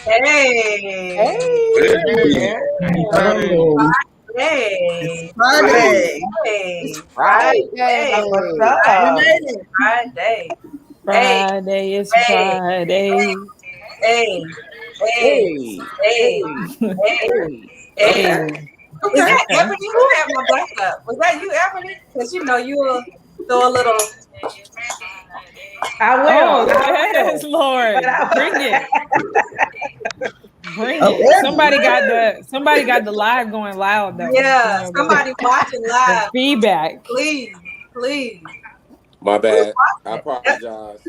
Hey. It's Friday. It's Friday. What's up? We made it. Friday. Friday is Hey. Friday. Hey. Hey. Hey. Hey. Hey. Okay. Is that Ebony? Who had my backup? Was that you, Ebony? Because you know you will throw a little. I will. Oh, yes, Lord. Bring it. Bring it. Somebody got the live going loud though. Yeah, somebody watching live. Feedback. Please. My bad. I apologize.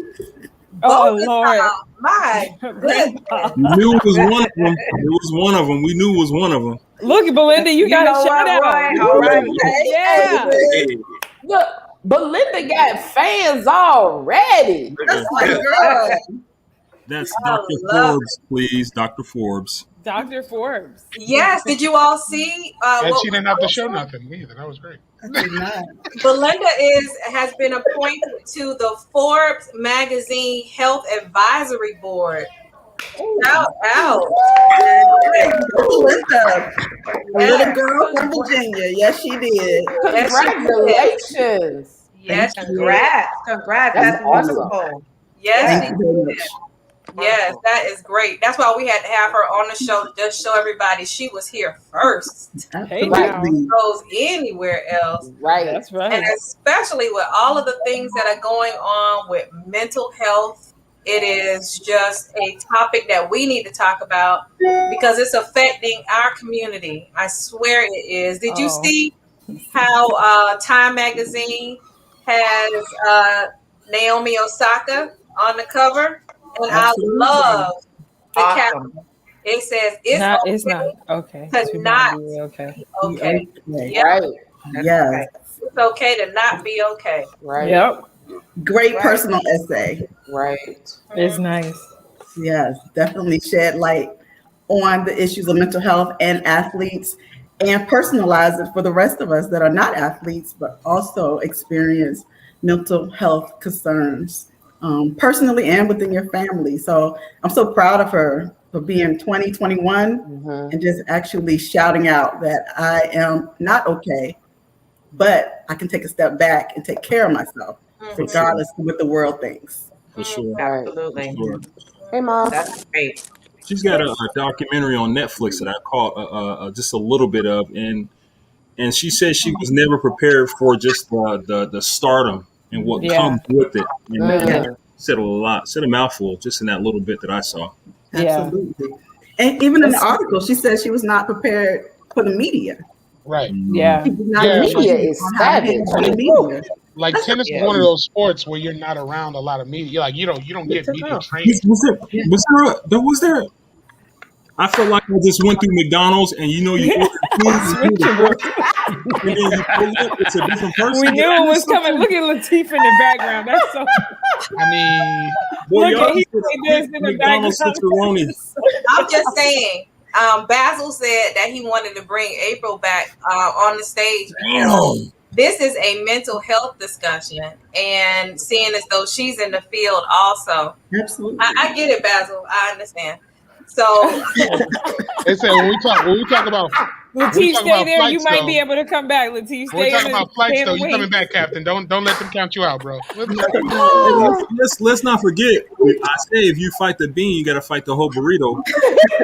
Oh, Lord. My goodness. You knew it was one of them. It was one of them. We knew it was one of them. Look, Belinda, you got a shout out. Roy? All right. Yeah. Hey. Look, Belinda got fans already. That's my girl. That's Dr. Forbes, please. Dr. Forbes. Dr. Forbes. Yes, did you all see? And she didn't have to show nothing either. That was great. Belinda has been appointed to the Forbes Magazine Health Advisory Board. Shout out. Belinda, a little girl from Virginia. Yes, she did. Congratulations. Yes, Congrats. That's wonderful. Yes, Thank you very much. Yes, that is great. That's why we had to have her on the show to just show everybody she was here first. Absolutely. Goes anywhere else. Right. That's right. And especially with all of the things that are going on with mental health, it is just a topic that we need to talk about because it's affecting our community. I swear it is. Did you see how Time Magazine has Naomi Osaka on the cover? And Absolutely. I love the caption. It says it's not okay. To not be okay. Okay. Yeah. Right. Yes. It's okay to not be okay. Right. Yep. Great personal essay. Right. It's nice. Yes, definitely shed light on the issues of mental health and athletes and personalize it for the rest of us that are not athletes, but also experience mental health concerns personally and within your family. So I'm so proud of her for being 2021 and just actually shouting out that I am not okay, but I can take a step back and take care of myself, regardless of what the world thinks. For sure. Absolutely. For sure. Hey, Mom. That's great. She's got a documentary on Netflix that I caught just a little bit of, and she said she was never prepared for just the stardom and what comes with it. And said a mouthful just in that little bit that I saw. Absolutely. And even in the article, she said she was not prepared for the media. Right. Yeah. Media is savage. Like tennis is one of those sports where you're not around a lot of media. Like you don't get media training. Was there? I felt like I just went through McDonald's and you order food, and then you pull it, it's a different person. We knew it was coming. Look at Latif in the background. That's so. I mean, boy, look at he this in the background. I'm just saying. Basil said that he wanted to bring April back on the stage. This is a mental health discussion, and seeing as though she's in the field also. Absolutely. I get it, Basil. I understand. So they said when we talk about Latif, stay there. Flights, you might be able to come back. Latif, stay. When we talk about flights, though, you coming back, Captain. Don't let them count you out, bro. Let's not forget. I say if you fight the bean, you got to fight the whole burrito.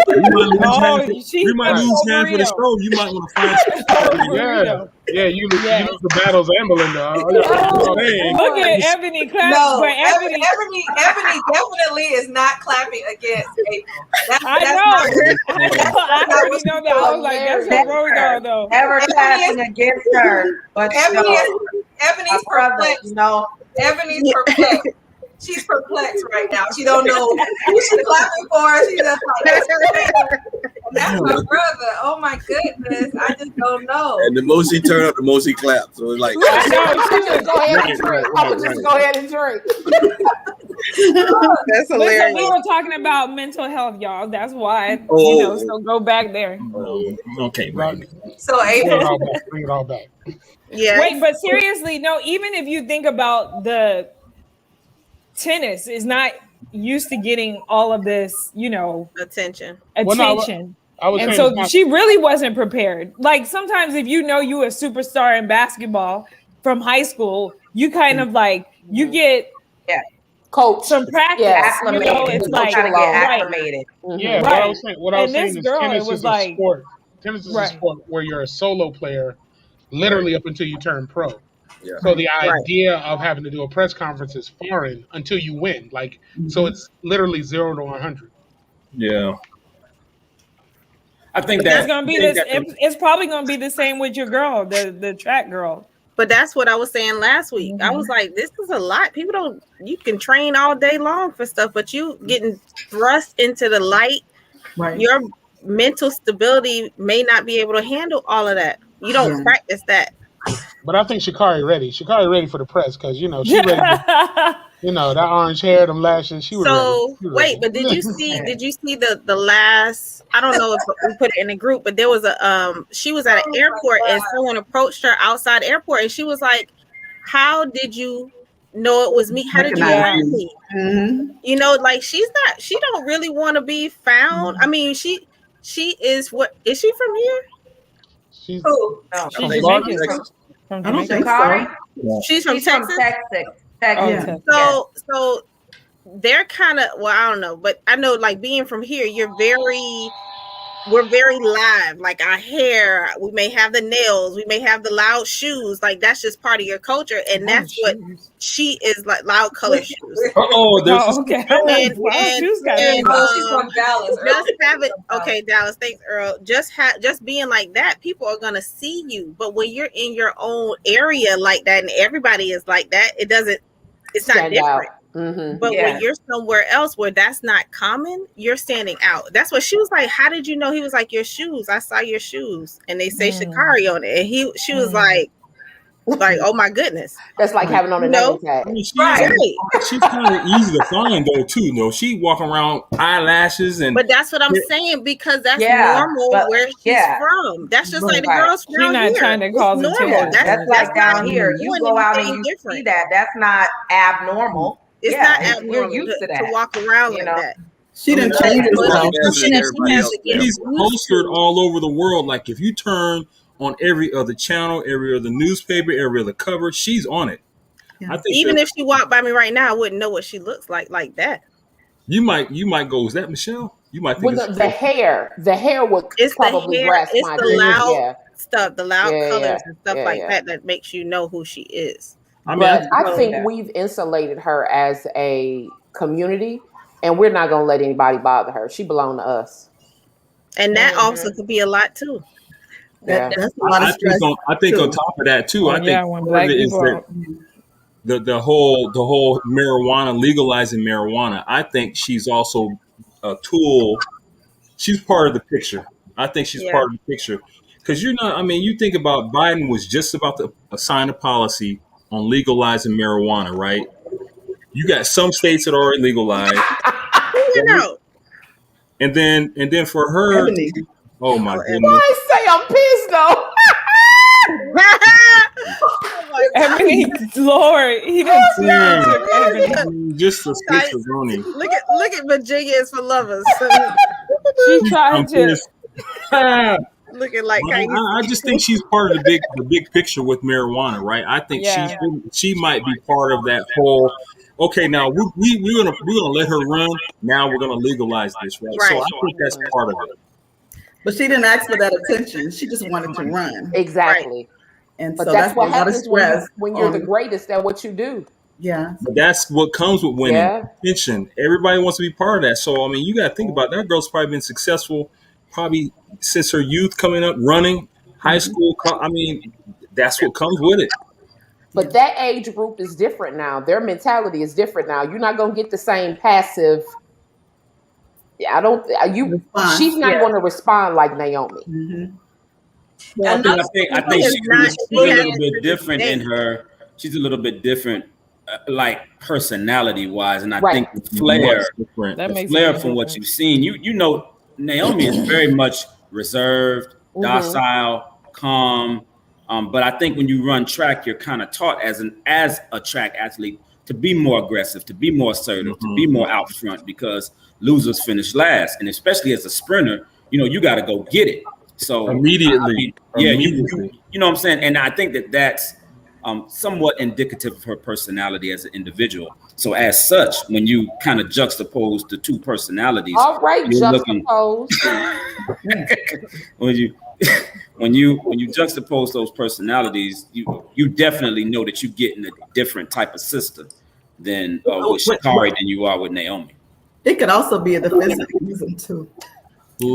You might lose half of the show. You might want to fight. Yeah, you lose the battles and Belinda. Look at Ebony clapping. No, Ebony definitely is not clapping against April. I already know that. I was like, that's a road though. Never clapping against her. But Ebony's perplexed. No. Ebony's perplexed. She's perplexed right now. She don't know who she's clapping for. She's just like, that's my brother. Oh my goodness. I just don't know. And the most he turned up, the most he clapped. So it's like, I would just go ahead and drink. That's hilarious. Listen, we were talking about mental health, y'all. That's why, so go back there. Okay, right. So April. Bring it all back. Yeah. Wait, but seriously, no, even if you think about the tennis is not used to getting all of this, attention. Well, no, I was And saying it's so not. she really wasn't prepared. Like sometimes if you know you a superstar in basketball from high school, you kind of like you get Coach some practice. acclimated. It's You like gotta get right, acclimated. Yeah, right. what I was And saying this is girl, it tennis was is a like sport. Tennis is a right. sport where you're a solo player, literally up until you turn pro. Yeah. So the idea of having to do a press conference is foreign until you win. Like, so it's literally 0 to 100. Yeah. I think It's that gonna be this. It's probably gonna be the same with your girl, the track girl. But that's what I was saying last week. I was like, this is a lot. People don't. You can train all day long for stuff, but you getting thrust into the light. Right. Your mental stability may not be able to handle all of that. You don't practice that. But I think Sha'Carri ready. Sha'Carri ready for the press because she ready. That orange hair, them lashes. She was ready. So wait, but did you see the last? I don't know if we put it in a group, but there was a she was at an airport and someone approached her outside the airport and she was like, "How did you know it was me? How did you find me?" Like she don't really want to be found. I mean, she is what is she from here? She's She's Jamaican. I don't think so. She's from Texas. Texas. So they're kind of I don't know, but I know like being from here, we're very live. Like our hair, we may have the nails, we may have the loud shoes. Like that's just part of your culture, and that's what she is like. Loud color shoes. Okay. And she's from Dallas. Just have it. Okay, Dallas. Thanks, Earl. Just being like that, people are gonna see you. But when you're in your own area like that, and everybody is like that, it's not different. But when you're somewhere else where that's not common, you're standing out. That's what she was like. How did you know? He was like, your shoes. I saw your shoes, and they say Sha'Carri on it. And she was like, oh my goodness. That's like having on a name tag. I mean, she's kind of easy to find though too. No, she walking around eyelashes and. But that's what I'm saying because that's normal where she's from. That's just like the girls from here. She's not trying to cause attention. That's like down here. You go out and you see that. That's not abnormal. It's not abnormal. We're used to that. To walk around like that. She didn't change herself. She's postered all over the world. Like if you turn on every other channel, every other newspaper, every other cover, she's on it. Yeah. I think even if she walked by me right now, I wouldn't know what she looks like that. You might go, is that Michelle? You might think the hair would probably grasp my attention. It's the loud stuff, the loud colors and stuff like that makes you know who she is. I think we've insulated her as a community, and we're not going to let anybody bother her. She belongs to us, and that also could be a lot too. That's a lot of stress. I think on top of that too, I think when black people the whole marijuana, legalizing marijuana. I think she's also a tool. She's part of the picture. I think she's part of the picture because you're not. I mean, you think about Biden was just about to sign a policy on legalizing marijuana, right? You got some states that already legalized. And then for her, oh my goodness! Why say I'm pissed though? Ebony, Lord, he didn't just a stick of Ronnie. Look at Virginia is for lovers. She tried to. Looking like I just think she's part of the big picture with marijuana, right? I think she might be part of that whole. Okay, now we're gonna let her run. Now we're gonna legalize this, right? So I think that's part of it. But she didn't ask for that attention. She just wanted to run. Exactly. And but so that's what happens when you're the on greatest at what you do. Yeah. But that's what comes with winning. Attention. Everybody wants to be part of that. So I mean, you got to think about that girl's probably been successful probably since her youth coming up, running, high school. I mean, that's what comes with it. But that age group is different now. Their mentality is different now. You're not going to get the same passive. She's not going to respond like Naomi. Mm-hmm. Well, I think she's a little bit different in her. She's a little bit different, like personality wise, and I think the flair from what you've seen, you know, Naomi is very much reserved, docile, calm. But I think when you run track, you're kind of taught as a track athlete to be more aggressive, to be more assertive, to be more out front, because losers finish last. And especially as a sprinter, you got to go get it. So immediately, you know what I'm saying? And I think that's somewhat indicative of her personality as an individual. So as such, when you kind of juxtapose the two personalities, all right, juxtapose. when you juxtapose those personalities, you definitely know that you're getting a different type of sister than with Sha'Carri than you are with Naomi. It could also be a defensive reason too.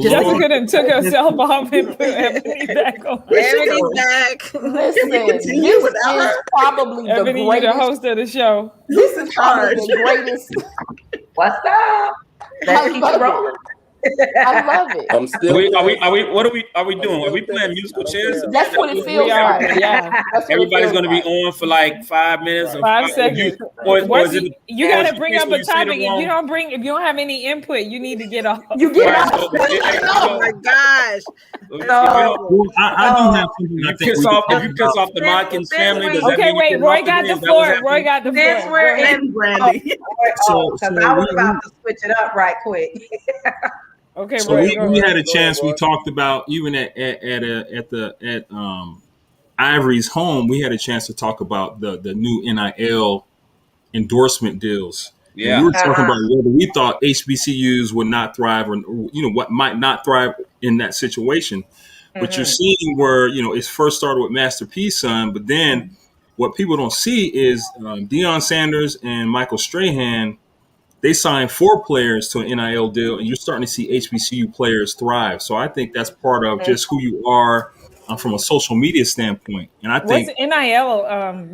Jessica done took herself off and put Ebony back on. Ebony's back. Listen, this is probably the greatest. The host of the show. This is probably the greatest. What's up? Let's keep it rolling. I love it. I'm still. Are we doing? Are we playing musical chairs? That's what it feels like. Yeah. Everybody's going to be on for like 5 minutes or 5 seconds. You got to bring up a topic. If you don't have any input, you need to get off. You get off. Oh my gosh! I do have something. If you piss off the Modkins family, does that mean wait. Roy got the floor. Roy got the floor. Since we're in Brandy. because I was about to switch it up right quick. Okay, so we had a chance. We talked about even at Ivory's home. We had a chance to talk about the new NIL endorsement deals. Yeah, we were talking about whether we thought HBCUs would not thrive, or what might not thrive in that situation. But you're seeing where it first started with Master P's son, but then what people don't see is Deion Sanders and Michael Strahan. They signed 4 players to an NIL deal, and you're starting to see HBCU players thrive. So I think that's part of just who you are from a social media standpoint. And I think what's NIL,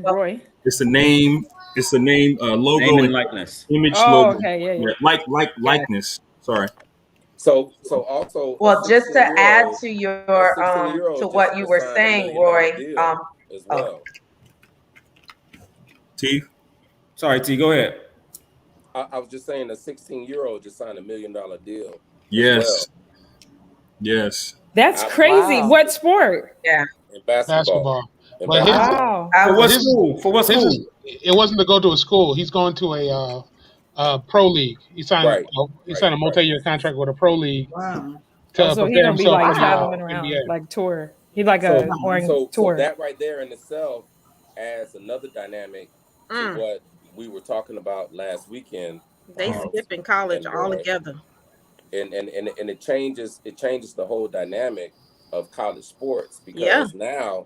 Roy? It's the name, logo, name and likeness, image, logo. Okay, yeah. Likeness. Sorry. So also. Well, just to add to your to what you were saying, Roy. As well. T. Sorry, T. Go ahead. I was just saying, a 16-year-old just signed $1 million deal. Yes. Yes. That's crazy. Wow. What sport? Yeah. In basketball. Wow. For what school? It wasn't to go to a school. He's going to a pro league. He signed a multi-year contract with a pro league. Wow. So he don't be like traveling around, like tour. He's like a tour. So that right there in itself adds another dynamic to what we were talking about last weekend. They skipping college altogether, and it changes the whole dynamic of college sports because now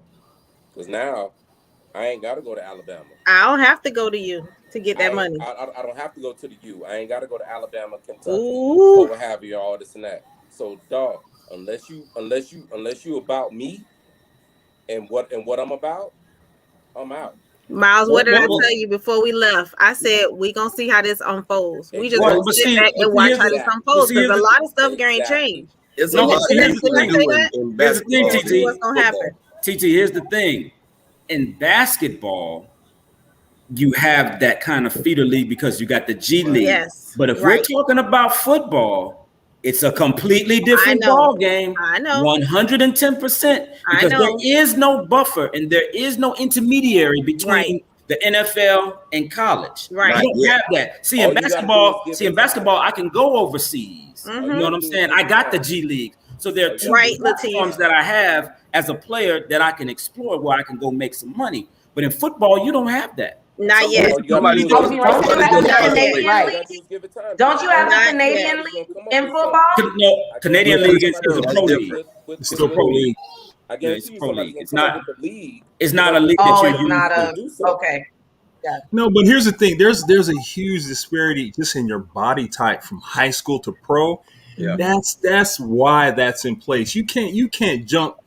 I ain't got to go to Alabama. I don't have to go to you to get that money. I don't have to go to the U. I ain't got to go to Alabama, Kentucky, or what have you, all this and that. So, dog, unless you about me and what I'm about, I'm out. Miles, what did I tell you before we left? I said we gonna see how this unfolds. We just gonna sit back and watch how this unfolds because a lot of stuff ain't changed. Here's the thing, TT. What's gonna happen? TT, here's the thing. In basketball, you have that kind of feeder league because you got the G League. Yes. But if we're talking about football, it's a completely different ball game. I know. 110%. Because there is no buffer and there is no intermediary between the NFL and college. Right. You don't have that. See, in basketball, I can go overseas. You know what I'm saying? I got the G League. So there are two platforms that I have as a player that I can explore where I can go make some money. But in football, you don't have that. Not yet. Don't you have the Canadian League in football? No, Canadian League is a pro league. It's still a pro league. It's pro league. It's not a league that you're using. Not okay. No, but here's the thing. There's a huge disparity just in your body type from high school to pro. Yeah. That's why that's in place. You can't jump.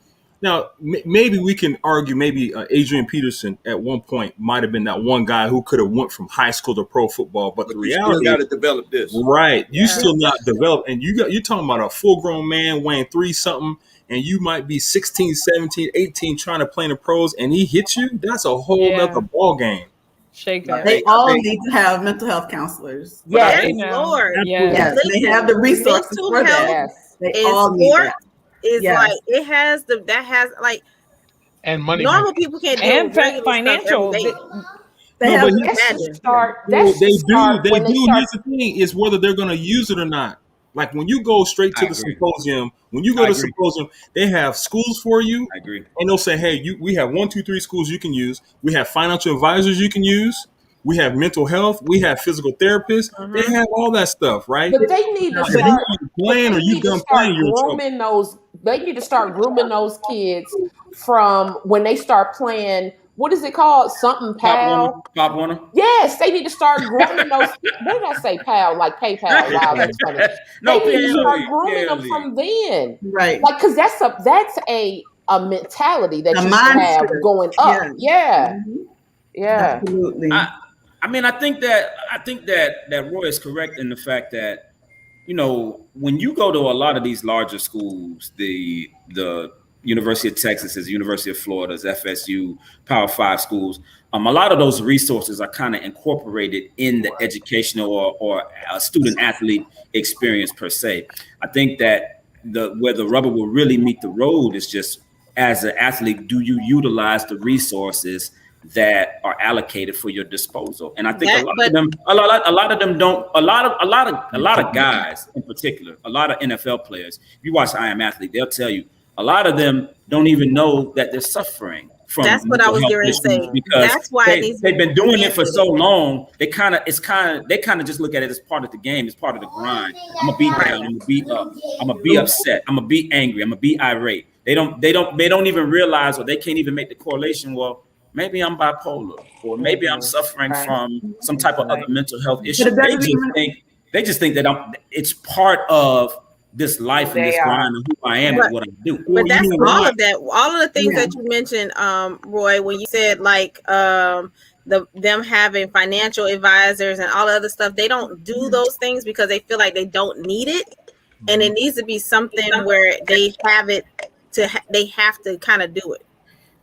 Now, maybe we can argue maybe Adrian Peterson at one point might have been that one guy who could have went from high school to pro football. But the reality, you got to develop this. Right. You still not developed. And you're talking about a full-grown man weighing 3-something, and you might be 16, 17, 18 trying to play in the pros, and he hits you. That's a whole other ball game. Shake that. They all need to have mental health counselors. Yes, Lord. Yes, they have the resources for that. Yes. They all need that. Is like it has and money. Normal people can't do and financial. They have but That should start. they do. When they start. Here's the thing: is whether they're going to use it or not. Like when you go straight to I the agree. symposium, when you go I to agree. symposium, they have schools for you, I agree. and they'll say, "Hey, we have 1, 2, 3 schools you can use. We have financial advisors you can use. We have mental health. We have physical therapists. They have all that stuff, right? But they need to Now, if you start. want to plan or you done playing, you're in trouble. Grooming those. They need to start grooming those kids from when they start playing. What is it called? Something pal. Pop Warner. Yes, they need to start grooming those. What did I say? Pal, like PayPal. Wow, that's funny. No, They need to start PLE, grooming them PLE. from then, right. like because that's a mentality that A you should have mindset. going up. Yeah, Mhm. yeah. Absolutely. I mean, I think that Roy is correct in the fact that, you know, when you go to a lot of these larger schools, the University of Texas, University of Florida's, FSU, Power 5 schools, a lot of those resources are kind of incorporated in the educational or student athlete experience per se. I think that where the rubber will really meet the road is just, as an athlete, do you utilize the resources that are allocated for your disposal? And I think a lot of them don't. A lot of guys in particular, a lot of NFL players. If you watch I Am Athlete, they'll tell you a lot of them don't even know that they're suffering from. That's what I was going to say. Because that's why they've been doing it for so long. They kind of just look at it as part of the game, as part of the grind. I'm gonna be down. I'm gonna be up. I'm gonna be upset. I'm gonna be angry. I'm gonna be irate. They don't even realize, or they can't even make the correlation. Well, maybe I'm bipolar, or maybe I'm suffering from some type of other mental health issue. They just think that it's part of this life and this grind of who I am and what I do. But that's all of that. All of the things that you mentioned, Roy, when you said like them having financial advisors and all the other stuff, they don't do those things because they feel like they don't need it, and it needs to be something where they have it they have to kind of do it.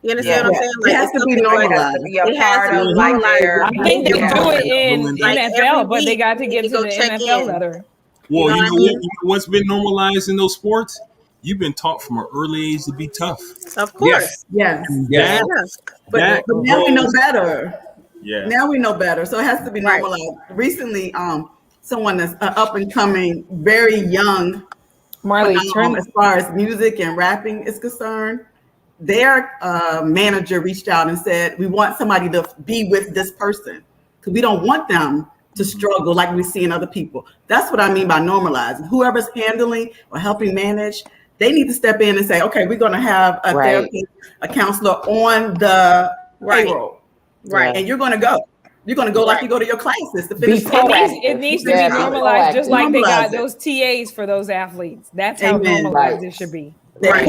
You understand what I'm saying? Like, it has to be normalized. It has to be like I think they do it in NFL, but they got to get to the NFL letter. Well, you know what's been normalized in those sports? You've been taught from an early age to be tough. Of course. Yes. But now we know better. Yeah. Now we know better. So it has to be normalized. Recently, someone that's up and coming, very young, Marley, as far as music and rapping is concerned, their manager reached out and said, we want somebody to be with this person because we don't want them to struggle like we see in other people. That's what I mean by normalizing. Whoever's handling or helping manage, they need to step in and say, okay, we're going to have a therapist, a counselor on the payroll. Right. And you're going to go. You're going to go like you go to your classes to finish. It needs to be normalized, just like they got those TAs for those athletes. That's how normalized it should be. Roy,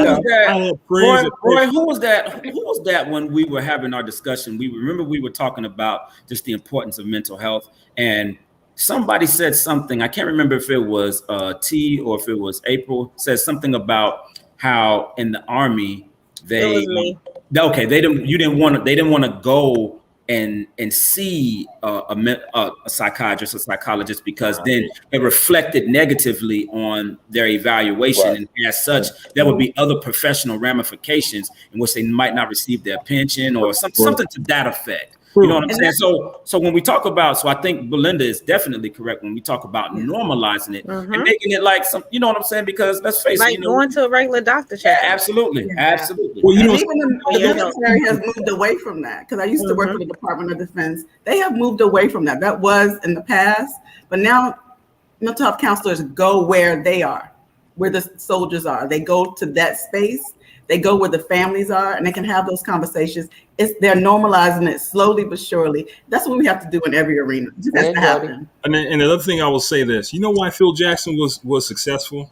who was that? Who was that when we were having our discussion? We were talking about just the importance of mental health, and somebody said something. I can't remember if it was T or if it was April. Said something about how in the Army they didn't want to go and see a psychiatrist or psychologist because then it reflected negatively on their evaluation, and as such, there would be other professional ramifications in which they might not receive their pension or something to that effect. You know what I'm saying? So when we talk about, so I think Belinda is definitely correct when we talk about normalizing it and making it like some, you know what I'm saying? Because let's face it, going to a regular doctor check. Absolutely. Well, even the military has moved away from that because I used to work for the Department of Defense. They have moved away from that. That was in the past, but now mental health counselors go where they are, where the soldiers are. They go to that space. They go where the families are, and they can have those conversations. They're normalizing it slowly but surely. That's what we have to do in every arena. It just has to happen. And another thing I will say this. You know why Phil Jackson was successful?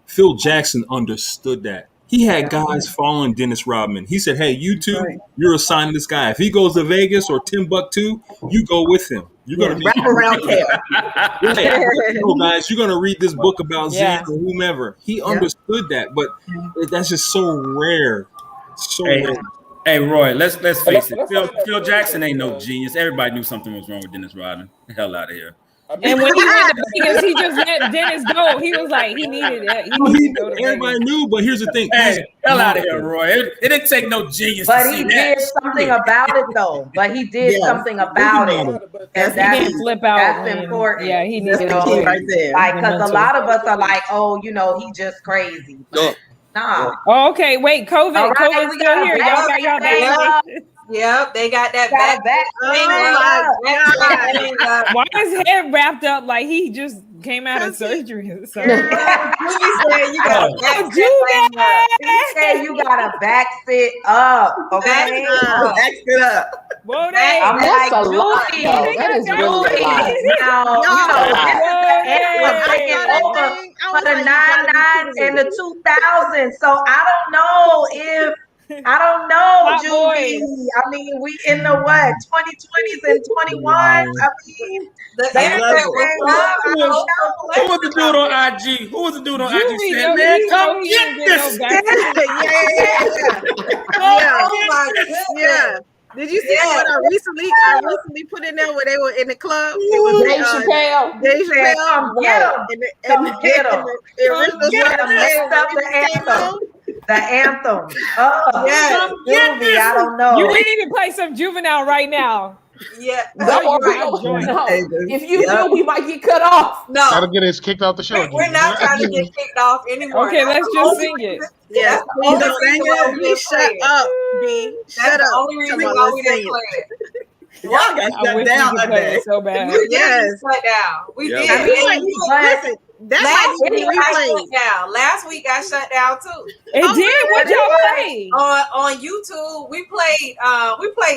Phil Jackson understood that. He had guys following Dennis Rodman. He said, hey, you two, you're assigned to this guy. If he goes to Vegas or Timbuktu, you go with him. You're going to be wrap around care. Guys, you're going to read this book about Zen or whomever. He understood that, but that's just so rare. So rare. Hey, Roy, let's face it. Phil Jackson ain't no genius. Everybody knew something was wrong with Dennis Rodman. The hell out of here. And when he went to Vegas, he just let Dennis go. He was like, he needed it. He needed to go to Everybody Vegas. knew, but here's the thing. Hey, hell out of here, Roy. It didn't take no genius to But see he that. did something about it, though. But he did something about it. And He didn't flip out. That's when, important. Yeah, he needed You know, to. right there. like, because a lot of us are like, oh, you know, he just crazy. But nah. Oh, okay. Wait, COVID. All right, COVID's we still got here. a Y'all got y'all vaccinated. Yep, they got that Got back. Why is his head wrapped up like he just came out of surgery or something? Julie said you got He said you gotta back sit up, okay? Back it up. Whoa, I'm That's like, a lot, Julie, though. That is really a lot. now, you know, this is the era taking over for the 99 and the 2000s. So I don't know, Julie. I mean, we in the what, 2020s and 21s? I mean, the internet was Who was the dude on IG? Who was the dude on IG Julie, saying, man, come get this? Oh my goodness. Yeah. Did you see what I recently put in there where they were in the club? It was Dave Chappelle. Dave Chappelle. come get him. Come get him. Get him. Messed up the anthem. The anthem. Oh, Yes. Julie, I don't know. You need to play some Juvenile right now. Yeah. No, if you do, we might get cut off. No. That'll get us kicked off the show. We're not trying to get kicked off anymore. Okay, let's just sing it. Yes, please don't sing it. B, shut up, B. Shut That's up. the only reason why we didn't play it. Y'all got I shut wish down we could that play day. it so bad. Yes. Shut down. We did. I mean, Listen, that Last might be week got replayed. shut down. Last week got shut down too. It did. What y'all play? On YouTube, we played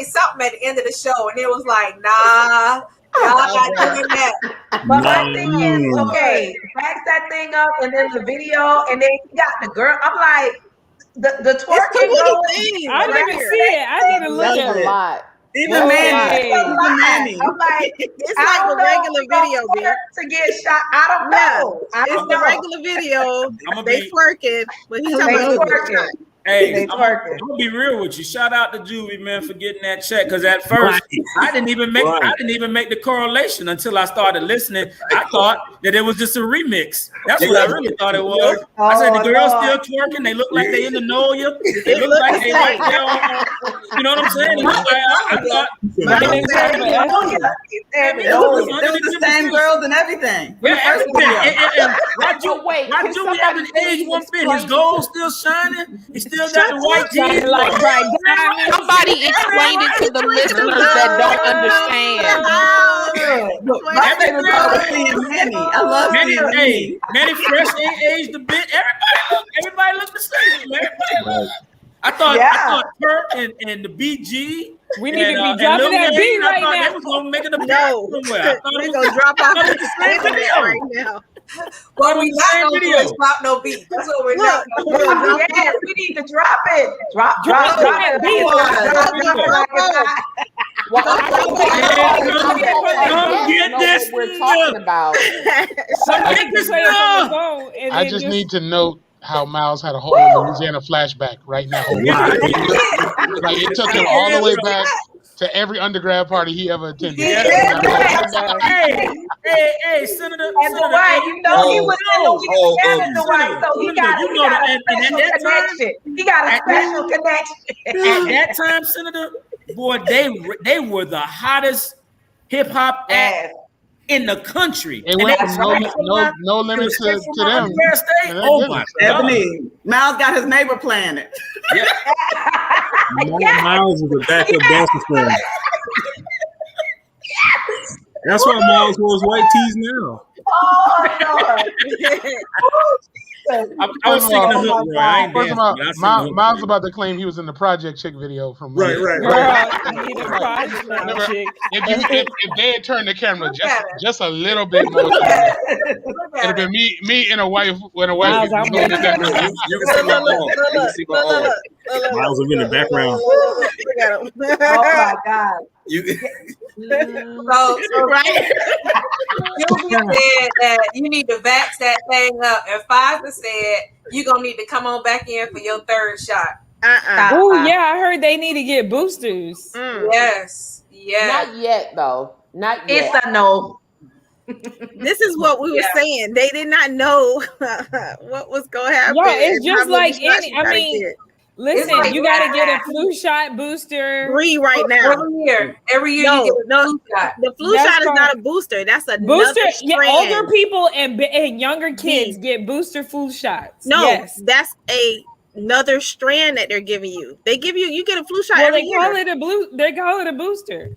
something at the end of the show, and it was like, nah, y'all not doing that. but my thing is, okay, back that thing up and then the video, and then you got the girl. I'm like, the twerking going. I didn't even see it. I need to look at That's a it. lot. Even Manny. Even Manny. I'm like, It's I like don't the know regular if I'm video, B. to get shot. I don't know. I It's don't the know. regular video. I'ma They be- twerking, but he's They talking about twerking. Hey, They I'm twerking. gonna be real with you. Shout out to Juvie, man, for getting that check. Because at first I didn't even make the correlation until I started listening. I thought that it was just a remix. That's what I really thought it was. I said the girls still twerking. They look like they in the know you. They look like they right there on, you know what I'm saying? It look like I thought. It was the same girls and everything. Yeah, everything. And why Can Juvie haven't somebody aged one bit? His explain gold still shining. He still got the white jeans. Like bright diamonds. Somebody explain it to the listeners that don't understand. My favorite part was seeing Manny. I love seeing Manny. Manny Fresh ain't aged a bit. Everybody look the same. Everybody look. I thought Kurt and the BG. We need to be dropping that beat right now. They was gonna make it a somewhere. I thought They're it going to drop off was the internet right now. Well, we not gonna do video. is drop no beat. That's what we're not. Yes, we need to drop it. Drop that it. beat. Come get this. We're talking about. Somebody can play it on the phone. And I then just need to note how Miles had a whole Louisiana flashback right now. Like it took him all the way back to every undergrad party he ever attended. Hey, Senator. And Dwight, you know he was in Louisiana, Dwight, so he got a special connection. He got a special connection. At that time, Senator, boy, they were the hottest hip hop act in the country. It went from no limit to them. Oh my God. Miles got his neighbor playing it. Yeah. Miles is a backup dancer for him. That's why Miles wears white tees now. Oh, I was singing the hook, bro. I ain't First of all, dancing. Miles about to claim he was in the Project Chick video from Right. If they had turned the camera just a little bit more, it'd have been me and a wife Miles, I'm going to that review. You can see my arm. You can see my arm. Miles will be in the background. Oh my God. So right. Julie said that you need to vax that thing up, and Pfizer said you're gonna need to come on back in for your third shot. Oh yeah, I heard they need to get boosters. Yes. Not yet, though. Not yet. It's a no. This is what we were saying. They did not know what was going to happen. Yeah, it's just like any. I mean, get. listen, like you got to get a flu shot booster. 3 right now. Every year you get a flu shot. The flu shot is not a booster. That's a booster. Strand. Yeah, older people and younger kids get booster flu shots. No, yes. That's another strand that they're giving you. They give you get a flu shot every year. They call it a booster.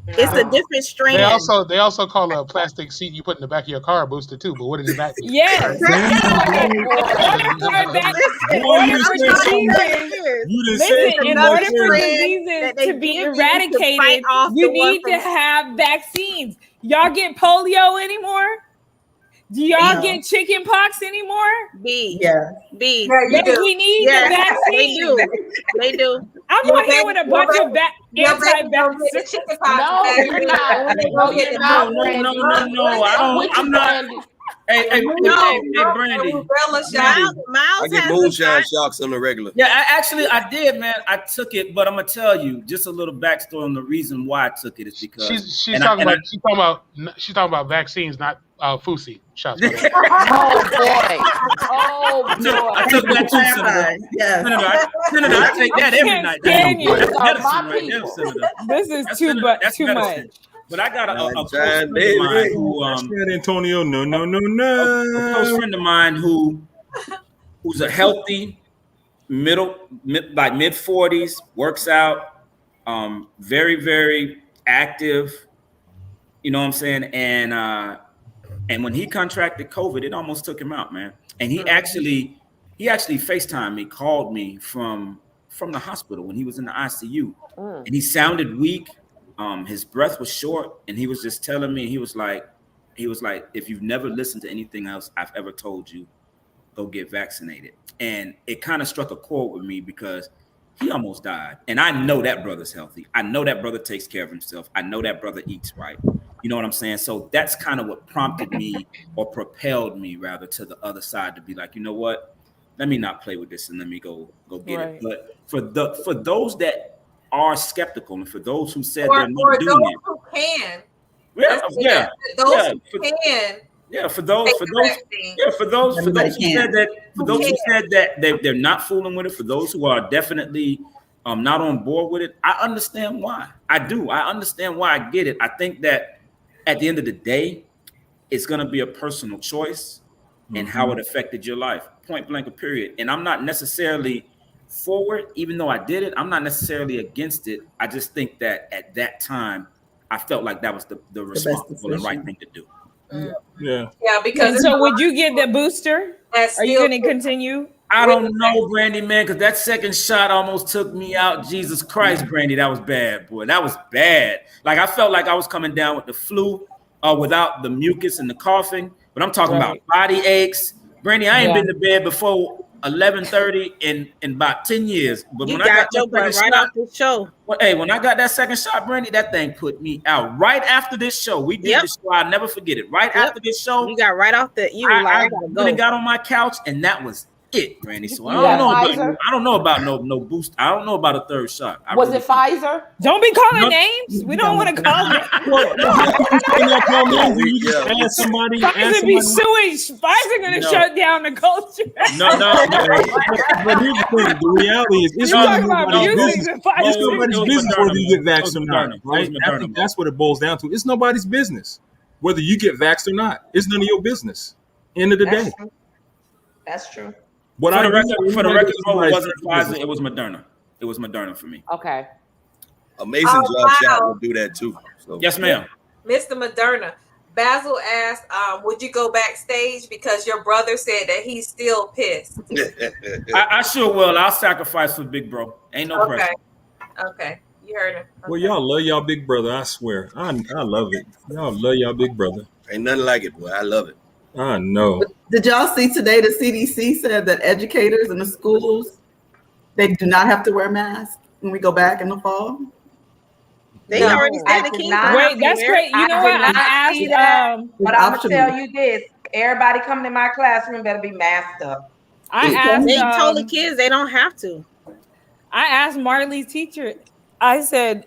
It's a different strand. They also call a plastic seat you put in the back of your car a booster too. But what does that mean? Yes. In order for diseases to be eradicated, you need to have vaccines. Y'all get polio anymore? Do y'all get chicken pox anymore? B. Yeah. B. We need the vaccine. They do. I'm out here with a bunch of anti-vaccines. No, you're not. No. I'm not. Hey, Brandy. Miles I get moonshine shocks on the regular. Yeah, I did, man. I took it, but I'm gonna tell you just a little backstory on the reason why I took it is because she's talking about vaccines, not Fusi shots. Oh boy! I took that too, Senator. Yes. Senator, I take that every night. That's medicine, Senator. This is too much. But I got a close friend of mine who Antonio, no. A close friend of mine who's a healthy mid 40s, works out, very, very active. You know what I'm saying? And when he contracted COVID, it almost took him out, man. And he actually FaceTimed me, called me from the hospital when he was in the ICU, and he sounded weak. His breath was short, and he was just telling me, he was like, if you've never listened to anything else I've ever told you, go get vaccinated. And it kind of struck a chord with me because he almost died. And I know that brother's healthy. I know that brother takes care of himself. I know that brother eats right. You know what I'm saying? So that's kind of what prompted me, or propelled me rather, to the other side, to be like, you know what? Let me not play with this and let me go get it. But for those that are skeptical, and for those who said they're not doing it, who can, for those who said that they're not fooling with it, for those who are definitely not on board with it, I understand why. I understand why. I get it. I think that at the end of the day, it's going to be a personal choice and how it affected your life, point blank, period. And I'm not necessarily for it, even though I did it. I'm not necessarily against it. I just think that at that time, I felt like that was the responsible and right thing to do. Yeah. Because so would you get the booster? Are you going to continue? I don't know, Brandy, man, because that second shot almost took me out. Jesus Christ, Brandy, that was bad, boy. That was bad. Like, I felt like I was coming down with the flu without the mucus and the coughing. But I'm talking about body aches. Brandy, I ain't been to bed before 11:30 in about 10 years. But when I got your second shot, off the show. Well, hey, when I got that second shot, Brandy, that thing put me out. Right after this show, we did the show. I'll never forget it. Right after this show, you got right off the. I got on my couch, and that was it, Brandy. So I don't know about no boost. I don't know about a third shot. Was it Pfizer? Don't be calling names. We don't want to call it. Pfizer be suing. Pfizer gonna shut down the culture. No. But here's the thing. The reality is, it's nobody's business whether you get vaxxed or not, right? I think that's what it boils down to. It's nobody's business whether you get vaxxed or not. It's none of your business. End of the day. That's true. For the record, it wasn't Pfizer. It was Moderna. It was Moderna for me. Okay. Amazing job, Shaq will do that too. So. Yes, ma'am. Mr. Moderna. Basil asked, would you go backstage because your brother said that he's still pissed? I sure will. I'll sacrifice for Big Bro. Ain't no pressure. Okay. You heard him. Okay. Well, y'all love y'all big brother. I swear. I love it. Y'all love y'all big brother. Ain't nothing like it, boy. I love it. I know. Did y'all see today the CDC said that educators in the schools, they do not have to wear masks when we go back in the fall? They already said it. Wait, that's great. You know what? I asked, but I'm gonna tell you this: everybody coming in my classroom better be masked up. They told the kids they don't have to. I asked Marley's teacher. I said,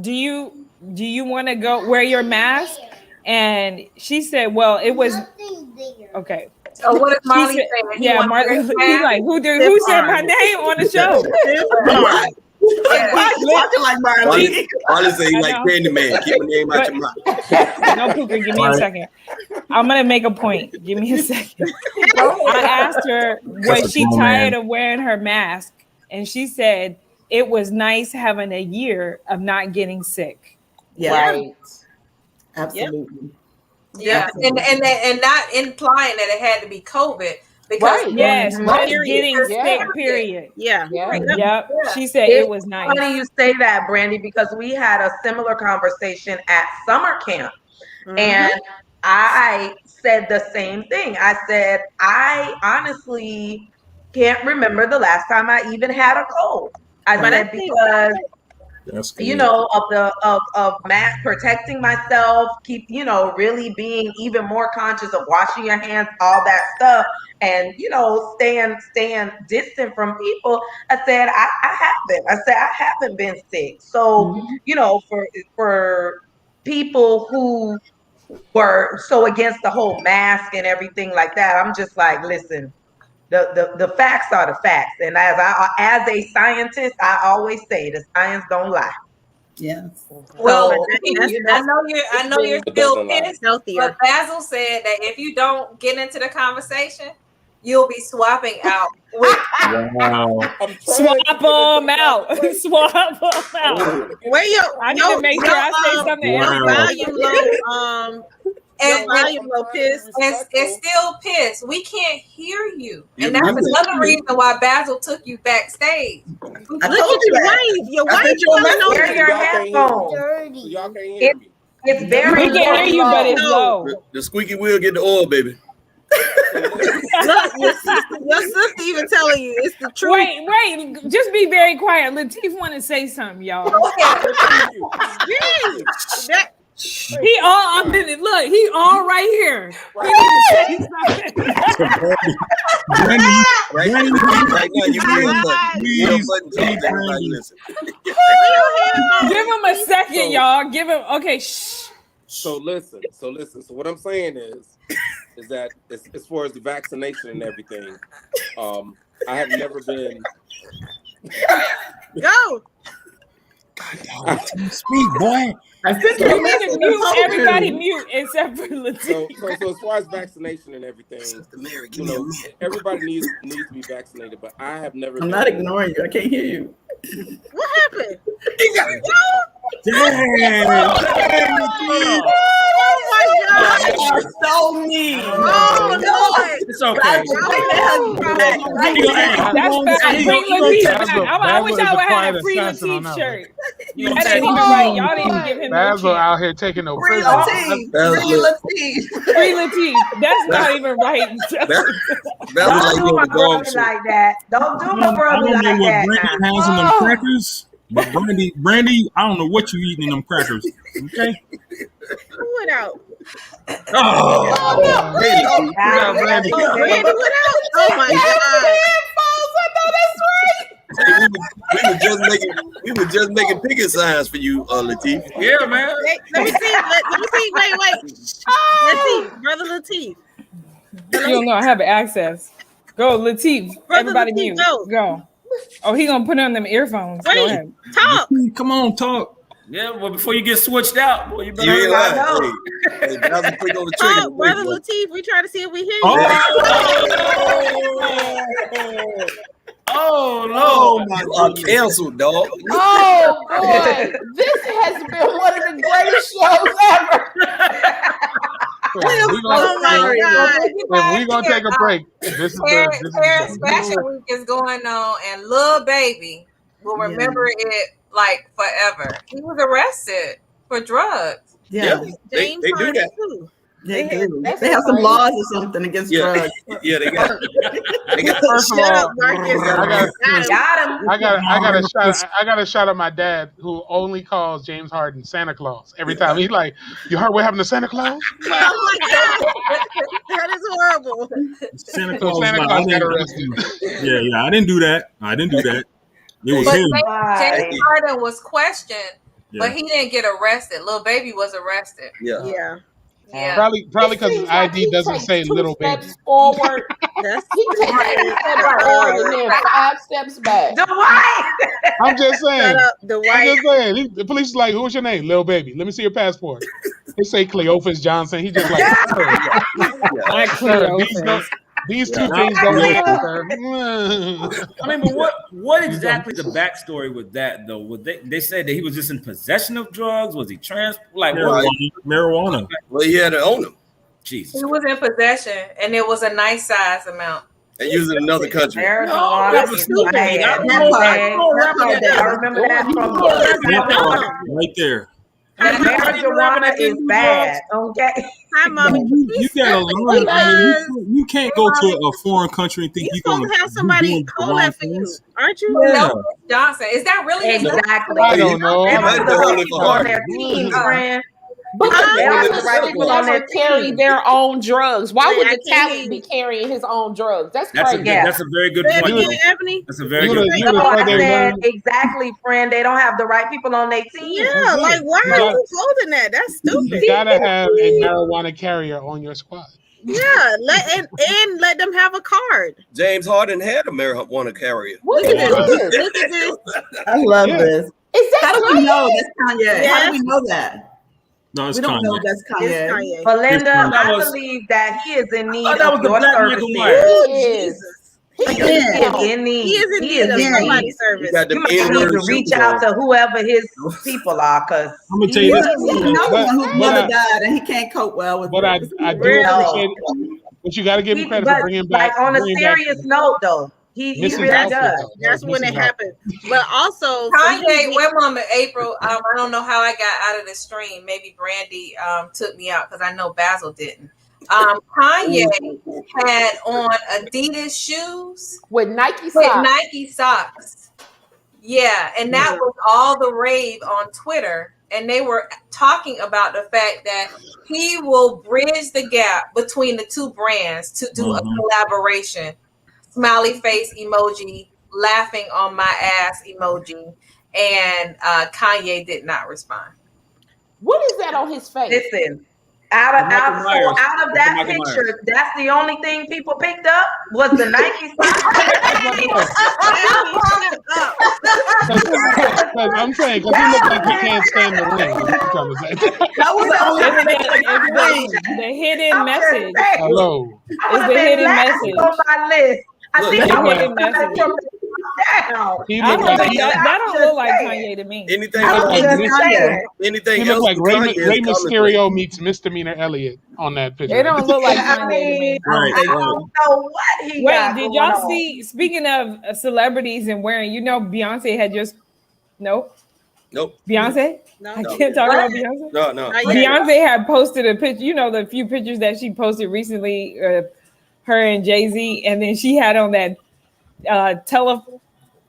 "Do you do you want to go wear your mask? And she said, well, it was okay. So what is Marley saying? Yeah, Marley. He like who said my name on the show? Why are you talking like Marley? Marley say he like Candyman. Keep my name out your mouth. No, Puka, give me a second. I'm gonna make a point. Give me a second. I asked her, was she tired of wearing her mask? And she said it was nice having a year of not getting sick. Yeah. Right. Absolutely. Yeah, and not implying that it had to be COVID. Because yes, getting sick, period. Yeah. Yep. She said it was nice. Funny you say that, Brandy, because we had a similar conversation at summer camp. And I said the same thing. I said, I honestly can't remember the last time I even had a cold. I said, because of mask, protecting myself, keep, really being even more conscious of washing your hands, all that stuff, and, staying distant from people. I said, I haven't. I said, I haven't been sick. So, for people who were so against the whole mask and everything like that, I'm just like, listen, the facts are the facts. And as a scientist, I always say the science don't lie. Yes. Well, I know you're still pissed, but Basil said that if you don't get into the conversation, you'll be swapping out with swap them out. Swap them out. I need to make sure I say something. Volume low, piss. It's still piss. We can't hear you, and that's another reason why Basil took you backstage. I told you, your wife, your headphones. So y'all can't hear me. It's very. We can hear you, but it's low. The squeaky wheel get the oil, baby. Look, your sister even telling you it's the truth. Wait, just be very quiet. Latif want to say something, y'all. He all look, he all right here. Right now, give him a second, y'all. Give him shh. So listen. So what I'm saying is that as far as the vaccination and everything, I have never been. Go. Speak, boy. I think you need to mute everybody, mute except for Latif. So as far as vaccination and everything, everybody needs to be vaccinated, but I have never. I'm not ignoring you. I can't hear you. What happened? Oh my God! You are so mean. Oh Lord! It's okay. That's bad. Bring Latif back. I wish I would have a free Latif shirt. That ain't even right. Y'all didn't give him Basil no out here taking no Free prisoners. Latif. That's not even right. Don't do my brother like that. Don't do my brother like that. I don't know what Brandy has in them crackers, but Brandy, I don't know what you eating in them crackers. Okay. Who went out? Oh, Brandy went out. Oh my God! We were just making picket signs for you, Latif. Yeah, man. Let me see. Wait. Let's see, brother Latif. You don't know. I have access. Go, Latif. Brother Everybody Latif, mute. go. Go. Oh, he gonna put on them earphones. Wait, go ahead. talk. Come on, talk. Yeah, well, before you get switched out, boy, you better. You ain't lying. Hey, that was quick on the trigger. Talk, brother Latif. We try to see if we hear you. Oh no! My God, canceled, dog. Oh boy, this has been one of the greatest shows ever. Oh my God! If we gonna take a break, this is Paris Fashion Week is going on, and Lil Baby will remember it like forever. He was arrested for drugs. Yeah, they do that. Too. They do. They have some laws or something against drugs. Yeah, they got. First of all, Marcus. I got a shot of my dad who only calls James Harden Santa Claus every time. He's like, "You heard what happened to Santa Claus?" Oh my God, that is horrible. Santa Claus got arrested. Yeah, I didn't do that. It was him. James Harden was questioned But he didn't get arrested. Lil Baby was arrested. Yeah. Probably because his ID doesn't say little baby. Steps forward. He takes 2 steps forward and then 5 steps back. Dwight. I'm just saying. Dwight. I'm just saying. The police is like, "What's your name, Lil Baby? Let me see your passport." They say Cleophas Johnson. He just like, these two things don't match. I mean, but what exactly the backstory with that though? Was they said that he was just in possession of drugs? Was he marijuana? Well, he had to own them. Jesus. He was in possession, and it was a nice size amount. And using another country. Marijuana is bad. I remember that from right there. Marijuana is bad. Okay. Hi, Mommy. You gotta learn. I mean, you can't go to a foreign country and think you're supposed to have somebody hold that for you, aren't you? Yeah. Johnson, is that really exactly? I don't know. They might have people on their team, friend. But people never carry their own drugs. Why would the talent be carrying his own drugs? That's crazy. That's a very good point. That's a very good point. I said, exactly, friend. They don't have the right people on their team. Yeah, like why are you holding that? That's stupid. You gotta have a marijuana carrier on your squad. Yeah, let them have a card. James Harden had a marijuana carrier. Look at this. Look at this. I love this. Is that How do we know that's Kanye? Yes. How do we know that? No, it's we don't Kanye. know that's Kanye. Belinda, I believe that he is in need of your services. He is in need of somebody's service. You might need to reach out to whoever his people are, because I'm gonna tell you this. Another one whose mother died and he can't cope well with. But I do appreciate it. But you got to give him credit for bringing back. Like on a serious note, though. He really does. That's when it happened. But also, Kanye, where Mama April, I don't know how I got out of the stream. Maybe Brandy took me out because I know Basil didn't. Kanye had on Adidas shoes with Nike socks. Yeah, and that was all the rave on Twitter. And they were talking about the fact that he will bridge the gap between the two brands to do a collaboration. Smiley face emoji, laughing on my ass emoji, and Kanye did not respond. What is that on his face? Listen, out of that picture, that's the only thing people picked up was the Nike I'm saying, because he looks like he can't stand the ring. That was the hidden message. Hello. It's the hidden message on my list. I think that don't look like Kanye to me. Anything he looks like Rey Mysterio meets Misdemeanor Elliott on that picture. They don't look like Kanye to me. I don't know what he got. Did y'all see? Speaking of celebrities and wearing, Beyonce had just Nope. Beyonce? No. I can't talk about Beyonce. No. Beyonce had posted a picture. The few pictures that she posted recently. Her and Jay-Z, and then she had on that telephone.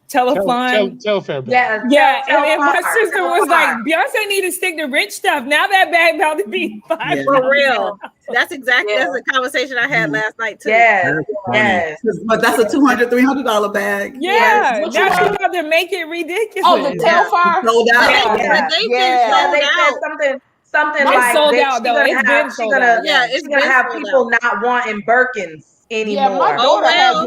Yeah, and then my sister was like, Beyonce need to stick to rich stuff. Now that bag about to be $5. For real. That's the conversation I had last night too. Yes. But that's a $200, $300 bag. Yeah. Now she's about to make it ridiculous. Oh, the Telfar sold out. They said something like sold out though. It's been sold out. It's gonna have people not wanting Birkins anymore. Yeah, my daughter has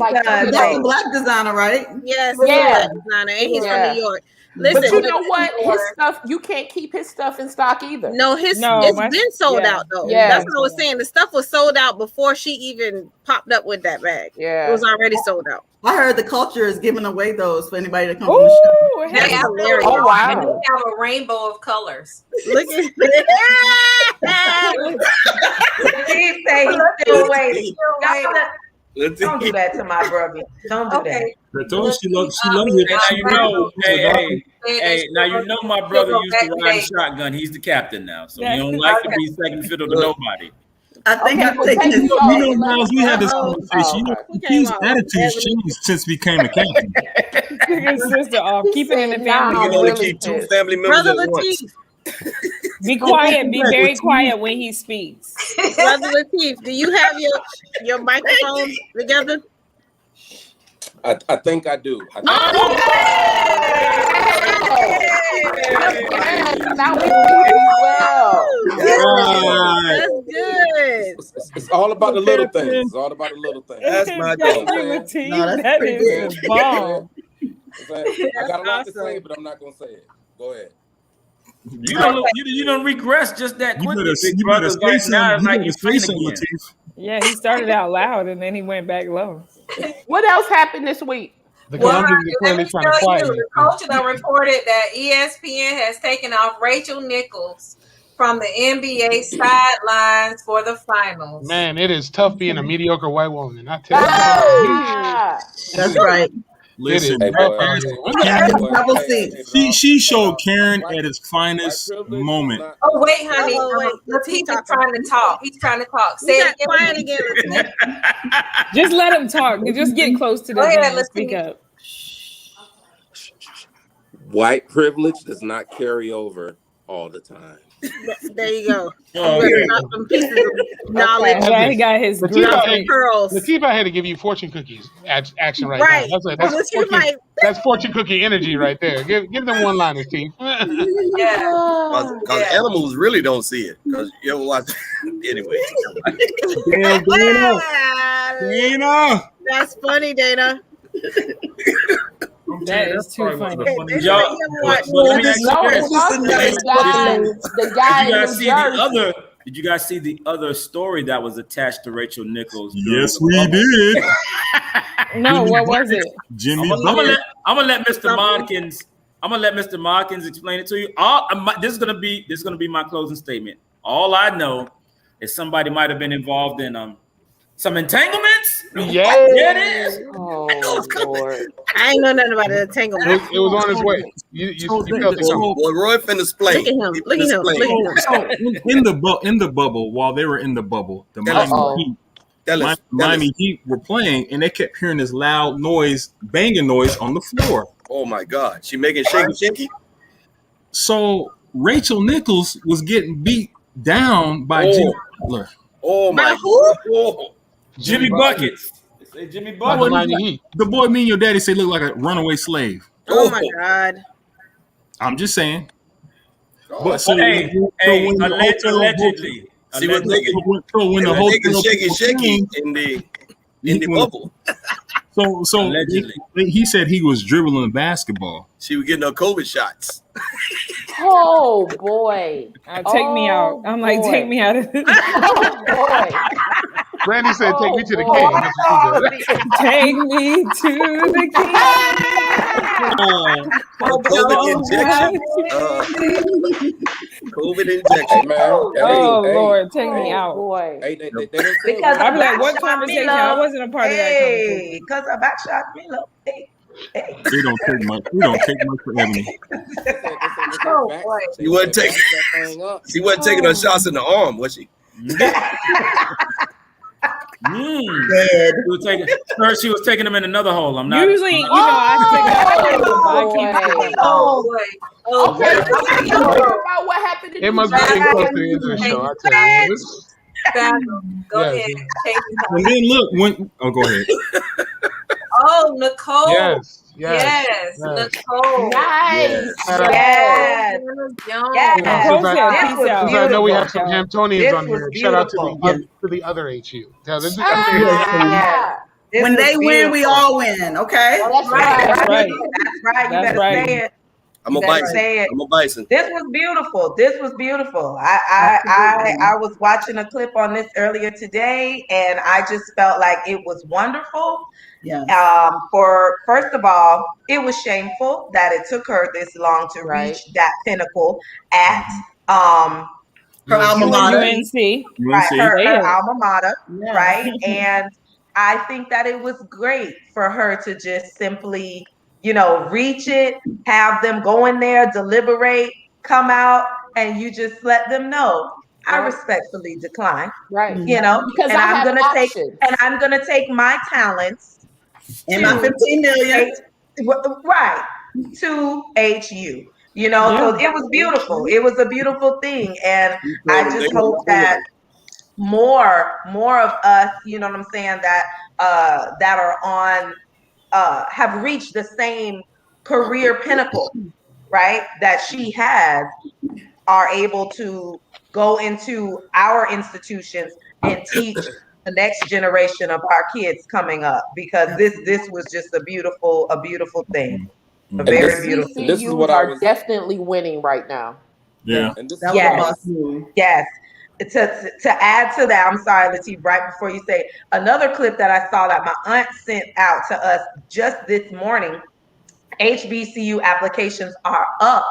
that's a black designer, right? Yes, black designer, and he's from New York. Listen, but you know what? His stuff, you can't keep his stuff in stock either. No, it's been sold out though. Yeah. That's what I was saying. The stuff was sold out before she even popped up with that bag. Yeah, it was already sold out. I heard the culture is giving away those for anybody to come on the show. That's hilarious. Oh wow! And you have a rainbow of colors. Look at Steve say he's still waiting. Don't do that to my brother. Don't do that. I told her she loves it. Hey, now you know my brother used to ride shotgun. He's the captain now, so he don't like to be second fiddle to nobody. I think I'm taking this. Miles, we had this conversation. His attitude's changed since he became a captain. His sister off. Keep it in the family. You can only keep 2 family members Brother at once. Be quiet. Be very quiet when he speaks. Brother Lateef, do you have your microphone together? I think I do. Yes. Now we see you well. That's good. It's all about the little things. It's all about the little things. That's my Trust dog. me, Latif, No, that's that pretty is good. the bomb. I got a lot to say, awesome. but I'm not gonna say it. Go ahead. You don't regress just that quickly, big you brother. better say Like now, something. like You you better say train something, again. Latif. Yeah, he started out loud and then he went back low. What else happened this week? The Well, Colombians honey, are let clearly me trying to tell quiet you, you. the coach done reported that ESPN has taken off Rachel Nichols from the NBA sidelines for the finals. Man, it is tough being a mediocre white woman. I tell you. That's right. It is Listen, Hey, tough boy. out here. Karen, Boy, double hey, C. hey, she showed dog, Karen white- at his white finest privilege is moment. not- Oh wait, honey, Wait, Latif Latif is trying to talk. He's trying to talk. You Say got it quiet again. again, Latif. Just let him talk. Just get close to the Go ahead, thing and speak Latif. up. White privilege does not carry over all the time. There you go. Oh, You okay. better drop some pieces of knowledge. Yeah, he got his graphic. Pearls. Latifa had to give you fortune cookies action right Right. now. Latif That's fortune cookie energy right there. Give them one liners, Steve. Because animals really don't see it. Because you ever watch anyway. Damn, Dana. That's funny, Dana. That is too funny. Y'all, but let me ask you this: The guy Did you in guys New see Jersey. the other? Did you guys see the other story that was attached to Rachel Nichols? Yes, we did. No, what was it? Jimmy I'm gonna let Mr. Modkins. I'm gonna let Mr. Modkins explain it to you. This is gonna be my closing statement. All I know is somebody might have been involved in some entanglements. Yeah, it is. Oh Lord! I ain't know nothing about the entanglement. It was on its way. You felt it coming. Boy, Roy finna explain. Look at him. In the bubble, while they were in the bubble, the Miami Heat were playing, and they kept hearing this loud noise, banging noise on the floor. Oh my God, she making shaky. So Rachel Nichols was getting beat down by Jimmy Butler. Oh my who? Oh. Jimmy Buckets. Say Jimmy Buckets. The boy me and your daddy say look like a runaway slave. Oh my God. I'm just saying. But so allegedly. See what they get shaky in the bubble. So allegedly. He said he was dribbling the basketball. She was getting her COVID shots. Oh boy! Take me out. I'm like, take me out of this. Oh boy! Randy said, "Take me to the king." Take me to the king. COVID injection. Man. Oh Lord, take me out. Boy. Because I'd be like, what conversation? I wasn't a part of that conversation. Because of back shot, me love. Hey. We don't take much. We don't take much for Ebony. She wasn't taking her shots in the arm, was she? She was taking them in another hole. I'm not. Usually, I take about what happened to it must be close to the end of the show. I tell you. Go ahead. And then look go ahead. Oh, Nicole. Yes. Nicole. Nice. Yes. Because I know we have some Hamptonians on here. Shout out to the other HU. When they win, we all win. Okay. That's right. You better say it. I'm a bison. This was beautiful. I was watching a clip on this earlier today, and I just felt like it was wonderful. Yes. For first of all, it was shameful that it took her this long to reach that pinnacle at her alma mater, UNC. Right, her alma mater, right? And I think that it was great for her to just simply, reach it, have them go in there, deliberate, come out, and you just let them know. I respectfully decline. Right. Because I'm gonna take my talents and my 15 million. Right. To HU. So it was beautiful. It was a beautiful thing. And I just hope that more of us, you know what I'm saying, that are on have reached the same career pinnacle right, that she has are able to go into our institutions and teach the next generation of our kids coming up, because this was just a beautiful thing. A And very this beautiful. and this is HBCUs what I are was. definitely winning right now. Yeah. And this is That was what a I Yes, boss was. move. yes. To add to that, I'm sorry, Latif, right before you say another clip that I saw that my aunt sent out to us just this morning. HBCU applications are up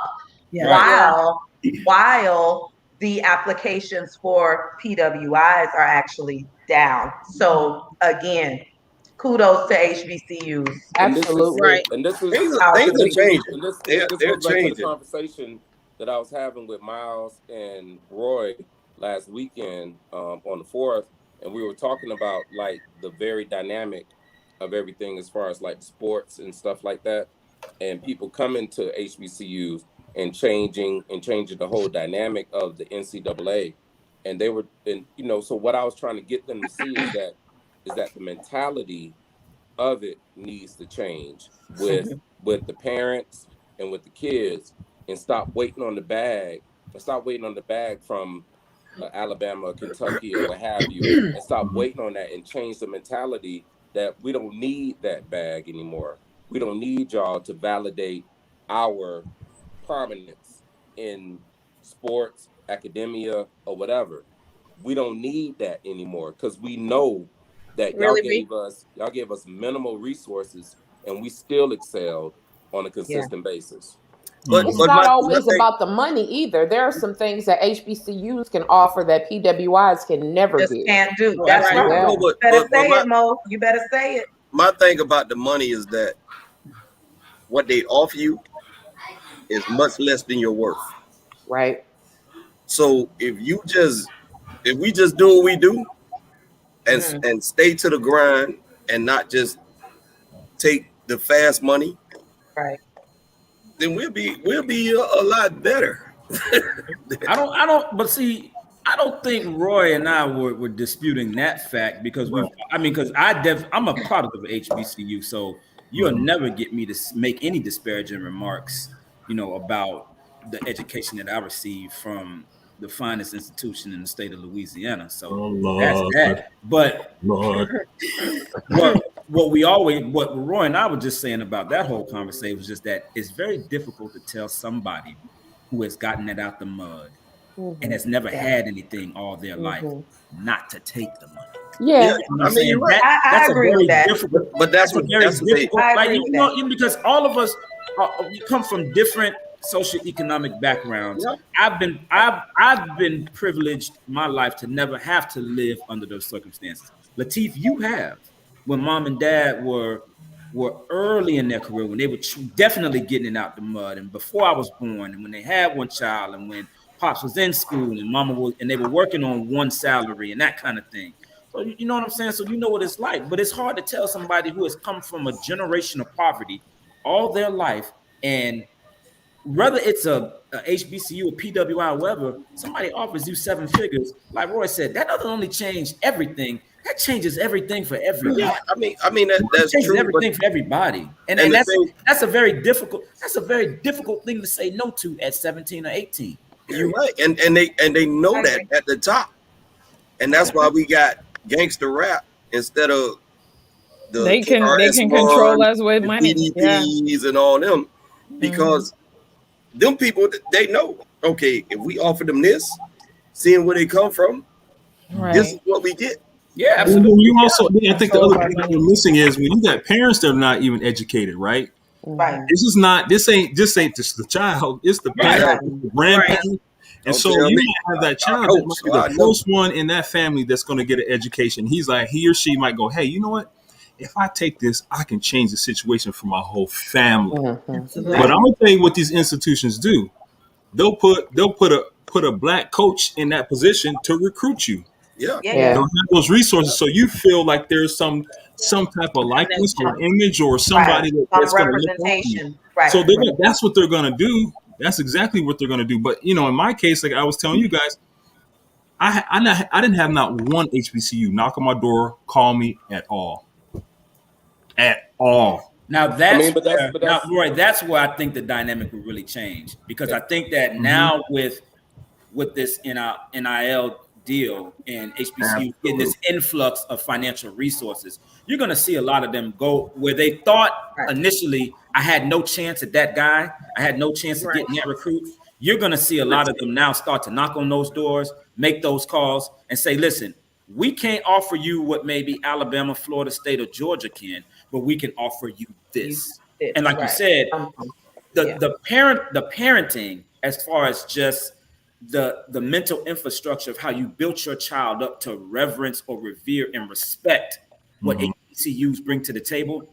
Yeah. Right. while the applications for PWIs are actually down. So again, kudos to HBCUs. And this is Absolutely. and this is Powerful. Things and are this is changing. and this They're goes back to the changing. conversation that I was having with Miles and Roy last weekend on the 4th, and we were talking about like the very dynamic of everything as far as like sports and stuff like that, and people coming to HBCUs and changing the whole dynamic of the NCAA, and they were and so what I was trying to get them to see is that the mentality of it needs to change with the parents and with the kids, and stop waiting on the bag and stop waiting on the bag from Alabama, Kentucky, or what have you, and stop waiting on that and change the mentality that we don't need that bag anymore. We don't need y'all to validate our prominence in sports, academia, or whatever. We don't need that anymore because we know that Really? y'all gave us minimal resources and we still excelled on a Yeah. consistent basis. It's But not my always thing, about the money either. There are some things that HBCUs can offer that PWIs can never Just give. can't do. oh, That's absolutely. right. Yeah. No, You better but say it, Mo. You better say it. my thing about the money is that what they offer you is much less than your worth. Right. So if we just do what we do Mhm. and stay to the grind and not just take the fast money, Right. then we'll be a lot better. But see, I don't think Roy and I were disputing that fact because because I'm a product of HBCU, so you'll never get me to make any disparaging remarks, about the education that I received from the finest institution in the state of Louisiana. So Oh that's Lord, that. But Lord. what Roy and I were just saying about that whole conversation was just that it's very difficult to tell somebody who has gotten it out the mud and has never Yeah. had anything all their life not to take the money. Yeah, Yeah. You know what I I'm mean you're saying? right. I That's a agree with very that. difficult. But That's a very that's what they difficult. I Like agree with that. because all of us we come from different socioeconomic backgrounds. yeah. I've been privileged my life to never have to live under those circumstances. Latif, you have when mom and dad were early in their career when they were definitely getting it out the mud and before I was born and when they had one child and when pops was in school and mama was and they were working on one salary and that kind of thing. So you know what I'm saying? So you know what it's like. But it's hard to tell somebody who has come from a generation of poverty all their life, and whether it's a HBCU, a PWI, or whatever, somebody offers you seven figures. Like Roy said, that doesn't only change everything. That changes everything for Yeah, everybody. I mean It that's changes true. But everything for everybody. And and and the that's thing, that's a very difficult thing to say no to at 17 or 18. you're Period. right, and they know I that agree. at the top, and that's why we got gangster rap instead of the They KRS can control One, us with the money. Yeah. DDPs, and all them, Mhm. because them people they know. Okay, if we offer them this, seeing where they come from, this is Right. what we get. Yeah, And then absolutely. you also, I think the Control other our thing that money. we're missing is when you got parents that are not even educated, right? Right. This is not. This ain't just the child. It's the Right. parent, Exactly. it's the grandparent, and Don't so tell you me. might have that I child that hope might be so. the I know. first one in that family that's going to get an education. He's like, he or she might go, hey, you know what? If I take this, I can change the situation for my whole family. Absolutely. But I'm gonna tell you what these institutions do. They'll put a black coach in that position to recruit you. Yeah. Yeah, Yeah. yeah. They'll have those resources so you feel like there's some type of likeness or Connection. image or Right. somebody Some that's going to look out for you. representation. Right. So that's what they're going to do. That's exactly what they're going to do. But in my case, like I was telling you guys, I didn't have not one HBCU knock on my door, call me at all, Now that's that's Roy. That's where I think the dynamic will really change, because I think that now with this NIL deal and HBCU getting this influx of financial resources, you're going to see a lot of them go where they thought initially, I had no chance at that guy, I had no chance of getting that recruit. You're going to see a lot of them now start to knock on those doors, make those calls, and say, listen, we can't offer you what maybe Alabama, Florida State, or Georgia can, but we can offer you this. And like you said, the parenting, as far as just the mental infrastructure of how you built your child up to reverence or revere and respect what HBCUs bring to the table.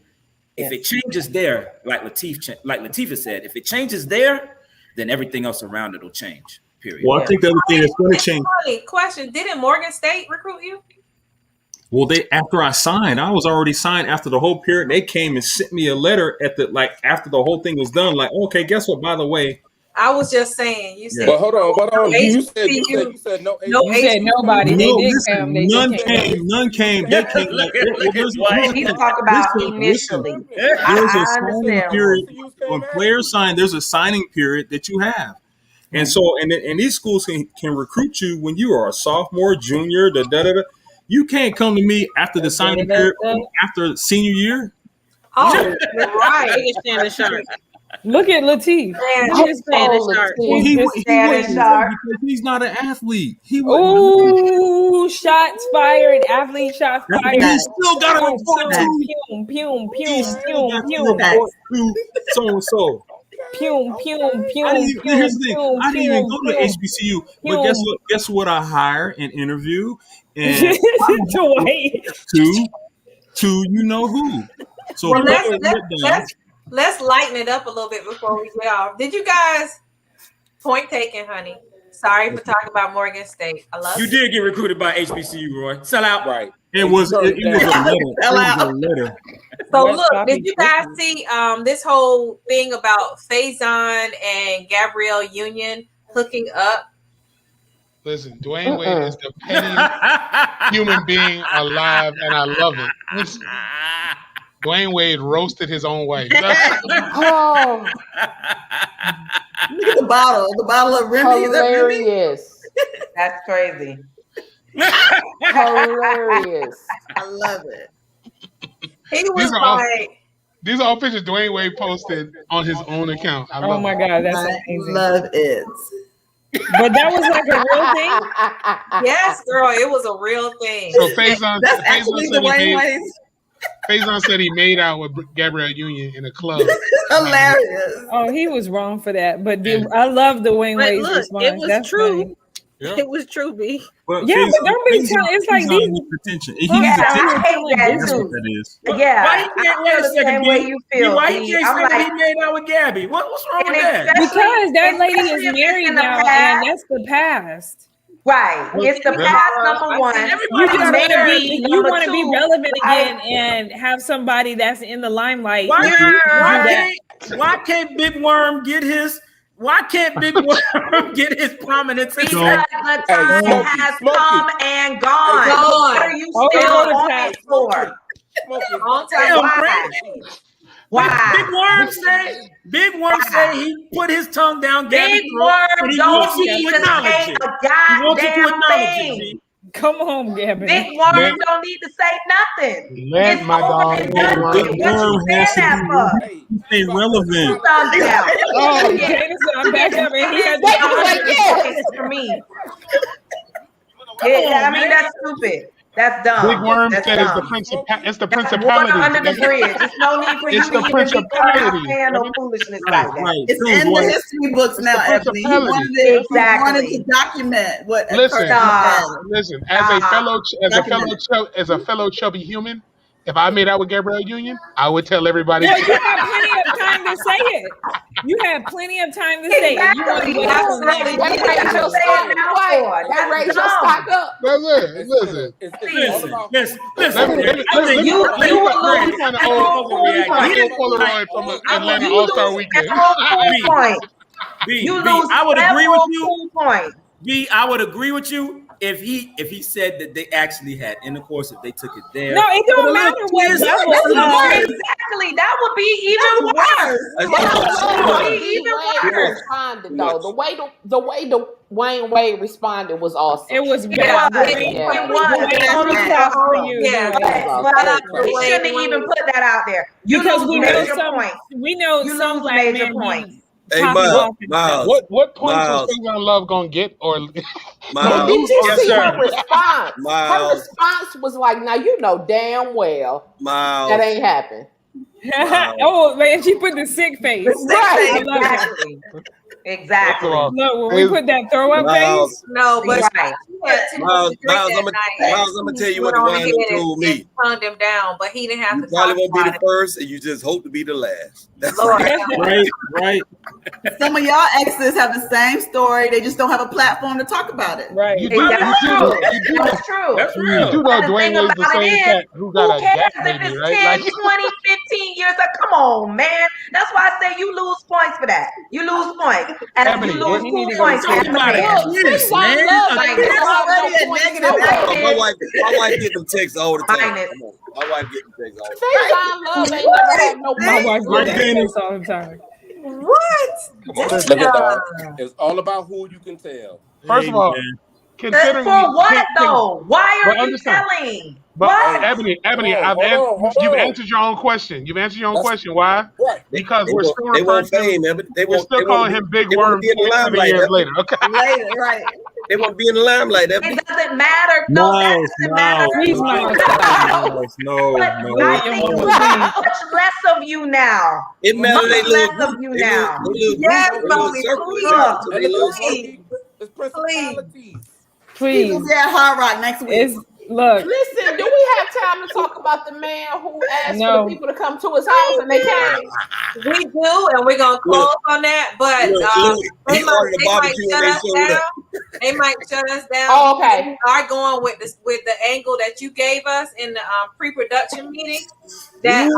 If it changes there, like Latifah said, if it changes there, then everything else around it will change. Period. Well, I think the other thing that's going to change. Question: didn't Morgan State recruit you? Well, after I signed, I was already signed after the whole period. They came and sent me a letter after the whole thing was done. Like, okay, guess what? By the way, I was just saying. You said. But hold on. You said no. You said nobody. No, they did listen, come. They none just came. None came. They came. He's talking about initially. There's a I signing understand. period when players sign. There's a signing period that you have. And so, and these schools can recruit you when you are a sophomore, junior, You can't come to me after the signing period, after senior year. Oh, Right. Shannon Sharp. Look at Latif. He's not an athlete. Ooh, shots fired. Athlete shots fired. He still got to report to so and so. Here's the thing. I didn't even go to HBCU, but guess what? I hire and interview and to you know who. So well, let's lighten it up a little bit before we get off. Did you guys point taken, honey? Sorry for talking about Morgan State. I love you. Did get recruited by HBCU, Roy. Sell out, right? It was a letter. So look, did you guys see this whole thing about Faison and Gabrielle Union hooking up? Listen, Dwayne Wade is the pettiest human being alive, and I love it. Listen, Dwayne Wade roasted his own wife. Oh. Look at the bottle of Remy. Hilarious. That's crazy. Hilarious. I love it. He was like, these are all pictures Dwayne Wade posted on his own account. Oh my God, that's amazing. Love it. But that was like a real thing? Yes, girl, it was a real thing. So Faison said he made out with Gabrielle Union in a club. Hilarious. Oh, he was wrong for that. But I love the Wayne Wade's response. It was That's true. Funny. Yeah. It was true, B. But yeah, but don't be telling. It's like these. Attention. I hate that too. That is. Yeah. Why you can't wait a second? Way you feel? Why you can't say he made out with Gabby? What's wrong with that? Because that lady is married now, and that's the past. Right. It's the past, number one. You want to be relevant again and have somebody that's in the limelight. Why can't Big Worm get his? Why can't Big Worm get his prominence? Because the time has come and gone. What are you still on it for? Why? Big Worm say he put his tongue down. Big Worm don't need to say a goddamn thing. Come on, Gabby. Big Worm don't need to say nothing. Let my dog Big Worm has to stay relevant. Oh, Jameson, I'm back up, and he had to for me. Yeah, I mean that's stupid. That's dumb. Big Worm said it's the principality. Water under the bridge. There's no need for you to even be coming out saying no foolishness like that. It's in the history books now, Ebony. He wanted to document what. Listen. As a fellow chubby human, if I made out with Gabrielle Union, I would tell everybody. Well, you had plenty of time to say it. You had plenty of time to say it. You want to wait on that. That raise your stock up. That's it. Listen. Polaroid from Atlanta All-Star Weekend. I would agree with you. B, I would agree with you if he said that they actually had intercourse, if they took it there. No, it don't matter what level. Exactly. That would be even worse. That would be even worse. Responded though. The way Dwayne Wade responded was awesome. It was It bad. was. It was. Yeah, but he shouldn't even put that out there. You because lose we know major some points. we know You some lose black major men points. Hey, Miles, what points was Savon Love gonna get or Did you see her response? Her response was like, "Now you know damn well that ain't happened." Oh man, she put the sick face. Right, Exactly. Exactly. Look, when we put that throw up face. No, but right. Miles, I'm gonna tell you what the wine told me. Toned him down, but he didn't have You to probably talk won't be about the it. first, and you just hope to be the last. That's right. Some of y'all exes have the same story. They just don't have a platform to talk about it. Right. That's true. That's true. That's real. You know Dwayne Wade's the same cat who got a cares gap if baby, it's right? 10, 20, 15 years? Come on, man. That's why I say you lose points for that. You lose points. And you lose 2 points as a My wife get them texts all the time. My wife get them texts all the time. Love ain't never had no My wife gets texts all the time. What? Look at dog. It's all about who you can tell. First of all, considering for what though? Why are you telling? But what? Ebony, you've answered your own question. You've answered your own question. Why? Right. Because we're still they referring won't fame, we're still calling him Big Worm 7 years later. Okay. Later, right. They won't be in the limelight. It doesn't matter. No, that doesn't matter. Please, no. I think much less of you now. It matters. Much less of you now. Yes, please. Please. Yeah, Hard Rock next week. Look. Listen, do we have time to talk about the man who asked for the people to come to his house and they came? We do, and we're gonna close on that. But they might shut us down. They might shut us down. Oh, okay. We are going with the angle that you gave us in the pre-production meeting. That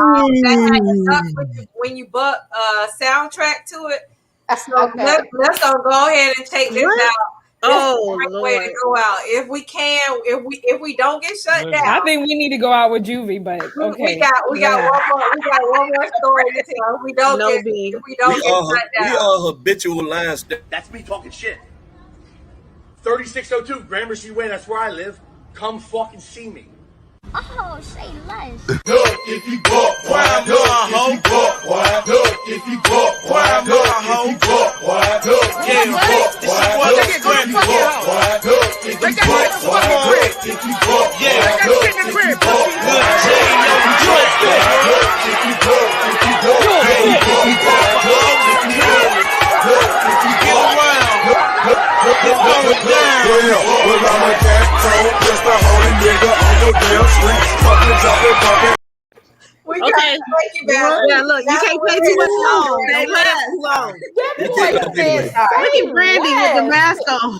had when you buck soundtrack to it. So let's go ahead and take this out. Oh, way to go out. If we can, if we don't get shut down, I think we need to go out with Juvie, but okay. We got one more story to tell. If we don't get shut down. We are habitual lines. That's me talking shit. 3602 Gramercy Way, that's where I live. Come fucking see me. Oh, say less. Look, if you buck wild, look, if you buck wild, look, if you buck wild, look, if you buck wild, look, if you buck wild, look, if you buck wild, look, if you buck wild, look, if you buck wild, look, if you buck Okay. Yeah, look, you can't play too much long. Don't play it too long. Look at Brandy with the mask on.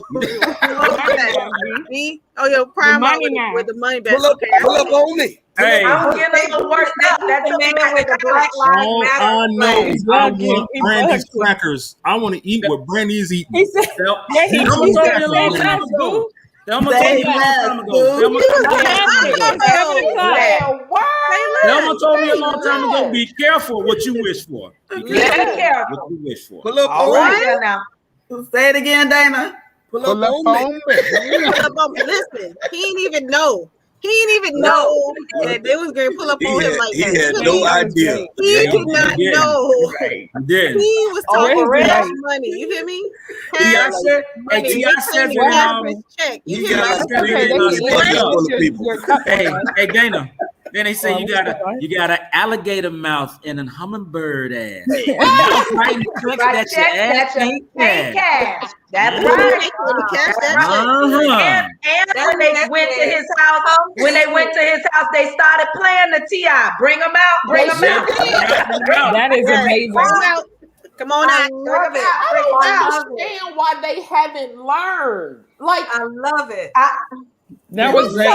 Me? Oh, your prime with the money back. Pull up on me. Hey, I'm getting them worked up. That's the man with the Black Lives Matter. I know. I want Brandy's crackers. I want to eat what Brandy's eating. He said, Thelma told me a long time ago, be careful what you wish for. Be careful. What you wish for. Pull up All on right me. now. Say it again, Dana. Pull up on me. Listen, he didn't even know. He didn't even know that they was going to pull up on him like that. He had no idea. He did not know. Right. He was talking about money. You hear me? I said hey, Dana. Then they say you got an alligator mouth and a hummingbird ass. That's right. And when they went to his house, they started playing the T.I. Bring them out. That is amazing. Come on out. I don't understand why they haven't learned. Like, I love it. That was great.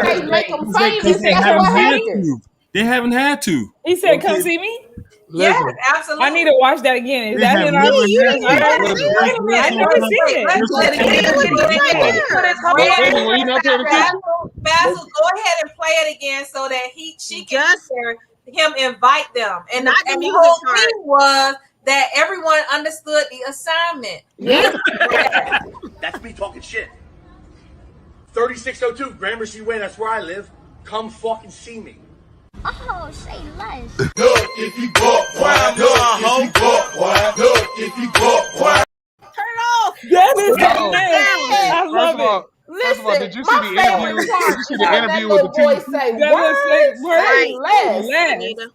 They make them famous. They haven't had to. He said, "Come see me." Yes, absolutely. I need to watch that again. Is that in our? I never seen it. Basil, go ahead and play it again so that she can hear him invite them, and Not the the music whole part. thing was that everyone understood the assignment. Yeah. That's me talking shit. 3602 Gramercy Way, that's where I live. Come fucking see me. Oh, say less. Look, if you go wild, look, if you go wild, look, if you go wild. Turn it off. That is Oh, hilarious. I love it. First of all, did you see the my interview? favorite part Did you see the was interview that with the little two? boy say, Doesn't say "Words, words, say less." less. Anita.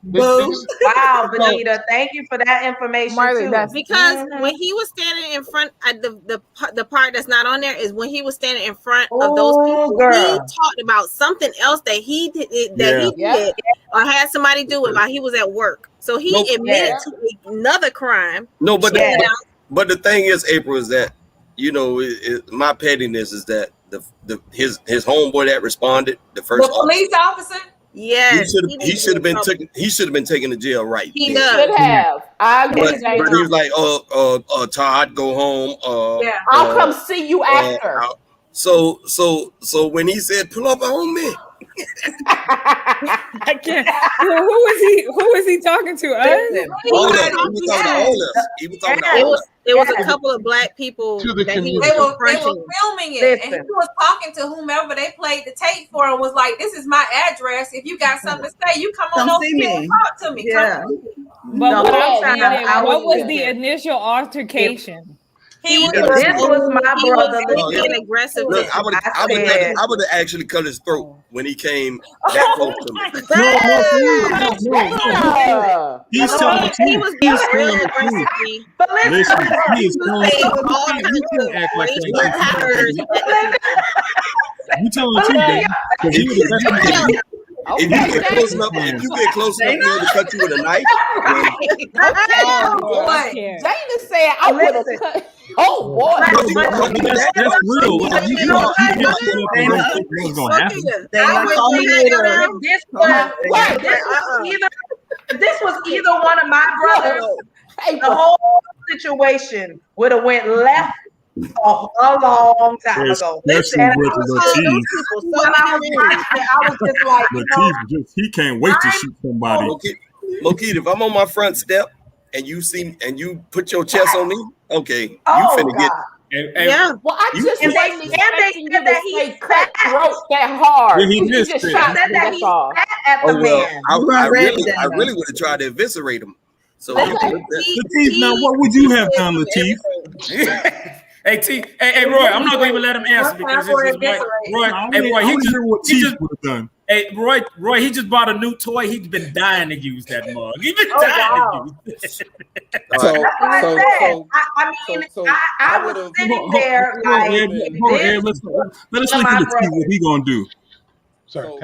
Wow, Benita, thank you for that information Marley, too. that's Because when he was standing in front, the part that's not on there is when he was standing in front of those people. He girl. talked about something else that he did Yeah. or had somebody do it while he was at work. So he admitted to another crime. No, but Yeah. but the thing is, April, is that my pettiness is that his homeboy that responded, the first The police officer. Yes, he should have been taken to jail right He then. does. Should have. I agree. But he was like, Todd, go home. Yeah. I'll come see you after. So when he said, pull up on me, I can't. Well, who is he talking to? Us? Listen, he was talking to all us. He was talking to all us. It was a couple of black people To the that he was They were confronting. filming it, Listen. and he was talking to whomever they played the tape for, and was like, "This is my address. If you got something to say, you come on over see here me. and talk to me." Yeah. Come see me. But The what, whole time I what was was the here. initial altercation? He was If this was my He was brother, being aggressive. Look, to I him. would said- have actually cut his throat when he came that close to me. No. He's telling the He truth. was being He's real telling the truth. aggressive. But listen, Listen, he is telling the saying truth. all kinds You can't act like racial that. slurs. You telling the truth, baby. 'Cause he was aggressive. If you get close enough, if you get close enough, he would have cut you with a knife. Oh, boy. Jada said, "I would have cut." Oh boy, That's real. Like, you know, you get set up and don't think what's gonna happen. This was either one of my brothers. The whole situation would have went left a long time ago. Especially And with I was Latif. when I was watching it, I was just like, Latif, he can't wait to shoot somebody. Mokita, if I'm on my front step and you put your chest on me, okay, you Oh, finna get. Yeah. Well, I just And wasn't they expecting you said to that he say cut throat that hard. Yeah, he You missed just it. shot said me, that that's he all. sat at the Oh well, man. I really down. would have tried to eviscerate him. So Latif, now what would you have done, Latif? Hey, Roy, I'm not going to even let him answer because this is Roy. Hey, Roy, he just would have done. Hey, Roy, he just bought a new toy. He's been dying to use that mug. He's been dying to use it. I was sitting there like, Let us look at Latif what he gonna do. So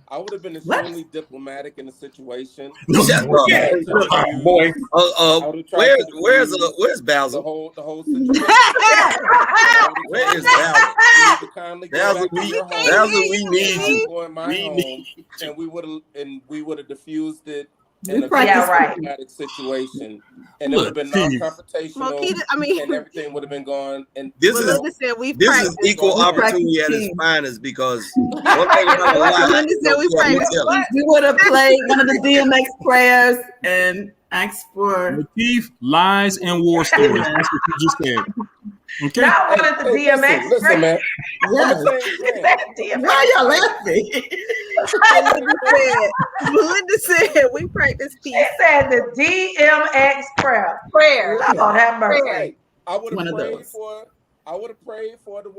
I would have been extremely diplomatic in the situation. boy, where's Basil? The whole situation. Where is Basil? Basil, we need you. Go in my home, and we would have diffused it in a diplomatic situation, and it would have been non-confrontational, and everything would have been gone. And this is equal opportunity at its finest, because one thing about a lie, we would have played one of the DMX prayers and asked for Latif, lies, and war stories. That's what you just said. Okay. Now one of the DMX. Listen, man. Why y'all laughing? Melinda said we practice peace. She said the DMX prayer. Lord have mercy. I would have prayed for. I would have prayed for the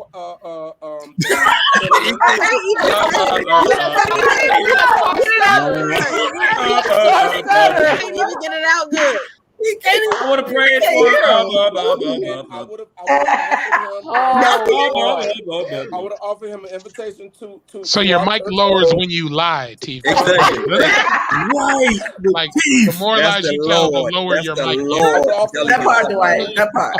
Can't even get it out good. I would have prayed for I would have offered him an invitation to So your mic lowers when you lie, T. Exactly. Right. Like the more lies you tell, the lower your mic. That part, Dwight. That part.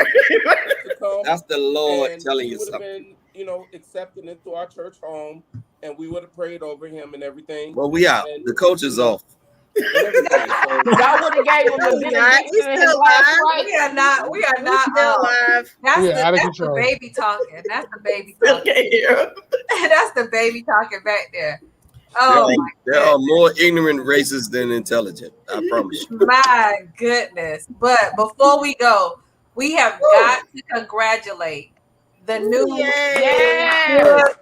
That's the Lord telling you something. Been, accepted into our church home, and we would have prayed over him and everything. Well, we out. The coach is off. Y'all would have gave him the benediction in his last right. We are not still alive. That's the control. baby talking. That's the baby talking. That's the baby talking back there. Oh, there are more ignorant racists than intelligent. I promise you. my goodness. But before we go, we have got to congratulate the new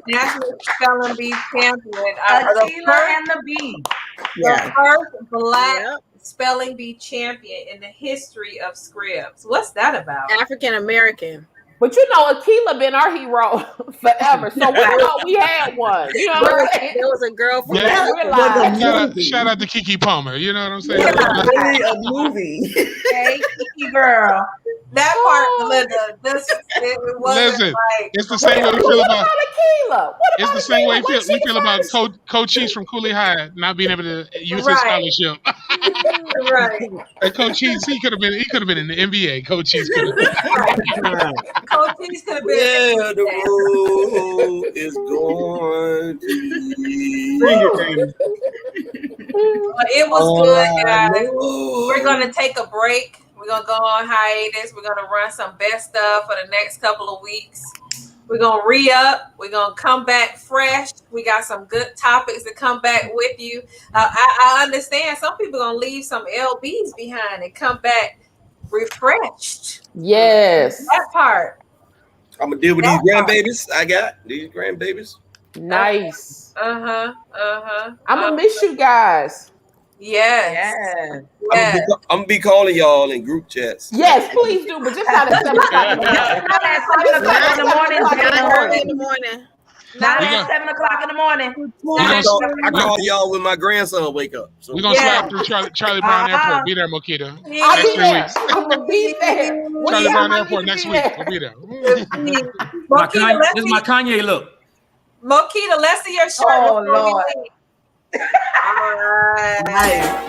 National Spelling Bee champion. Akila and the Bee. The first Black spelling bee champion in the history of Scribs. What's that about? African American. But you know, Akila been our hero forever, so we thought we had one. You know what I'm saying? There was a girl from Shout out to Keke Palmer. You know what I'm saying? Really a movie. Hey, Keke girl. That part, Melinda, it wasn't Listen, like... it's the same way we feel about Akila. It's the same way we feel about Coach Cheese from Cooley High not being able to use his scholarship. Right. And Coach Cheese, he could have been in the NBA. Coach Cheese could have. Coach Cheese could have been. Yeah, the road is going to be. It was good, guys. We're gonna take a break. We're gonna go on hiatus. We're gonna run some best stuff for the next couple of weeks. We're gonna re-up. We're gonna come back fresh. We got some good topics to come back with you. I understand some people are gonna leave some LBs behind and come back refreshed. Yes, that part. I'm gonna deal with these grandbabies. I got these grandbabies. Nice. I'm gonna miss you guys. Yes. I'm gonna be calling y'all in group chats. Yes, please do, but just not at 7 o'clock in the morning. Not at 7 o'clock in the morning. Not at 7 o'clock in the morning. I call y'all when my grandson wake up. So. We're gonna slap through Charlie Brown Airport. Be there, Mokita. I'll be there. I'm gonna be there. Charlie Brown Airport next week. We'll be there. This is my Kanye look. Mokita, let's see your shirt. Oh, Lord. All right. Nice.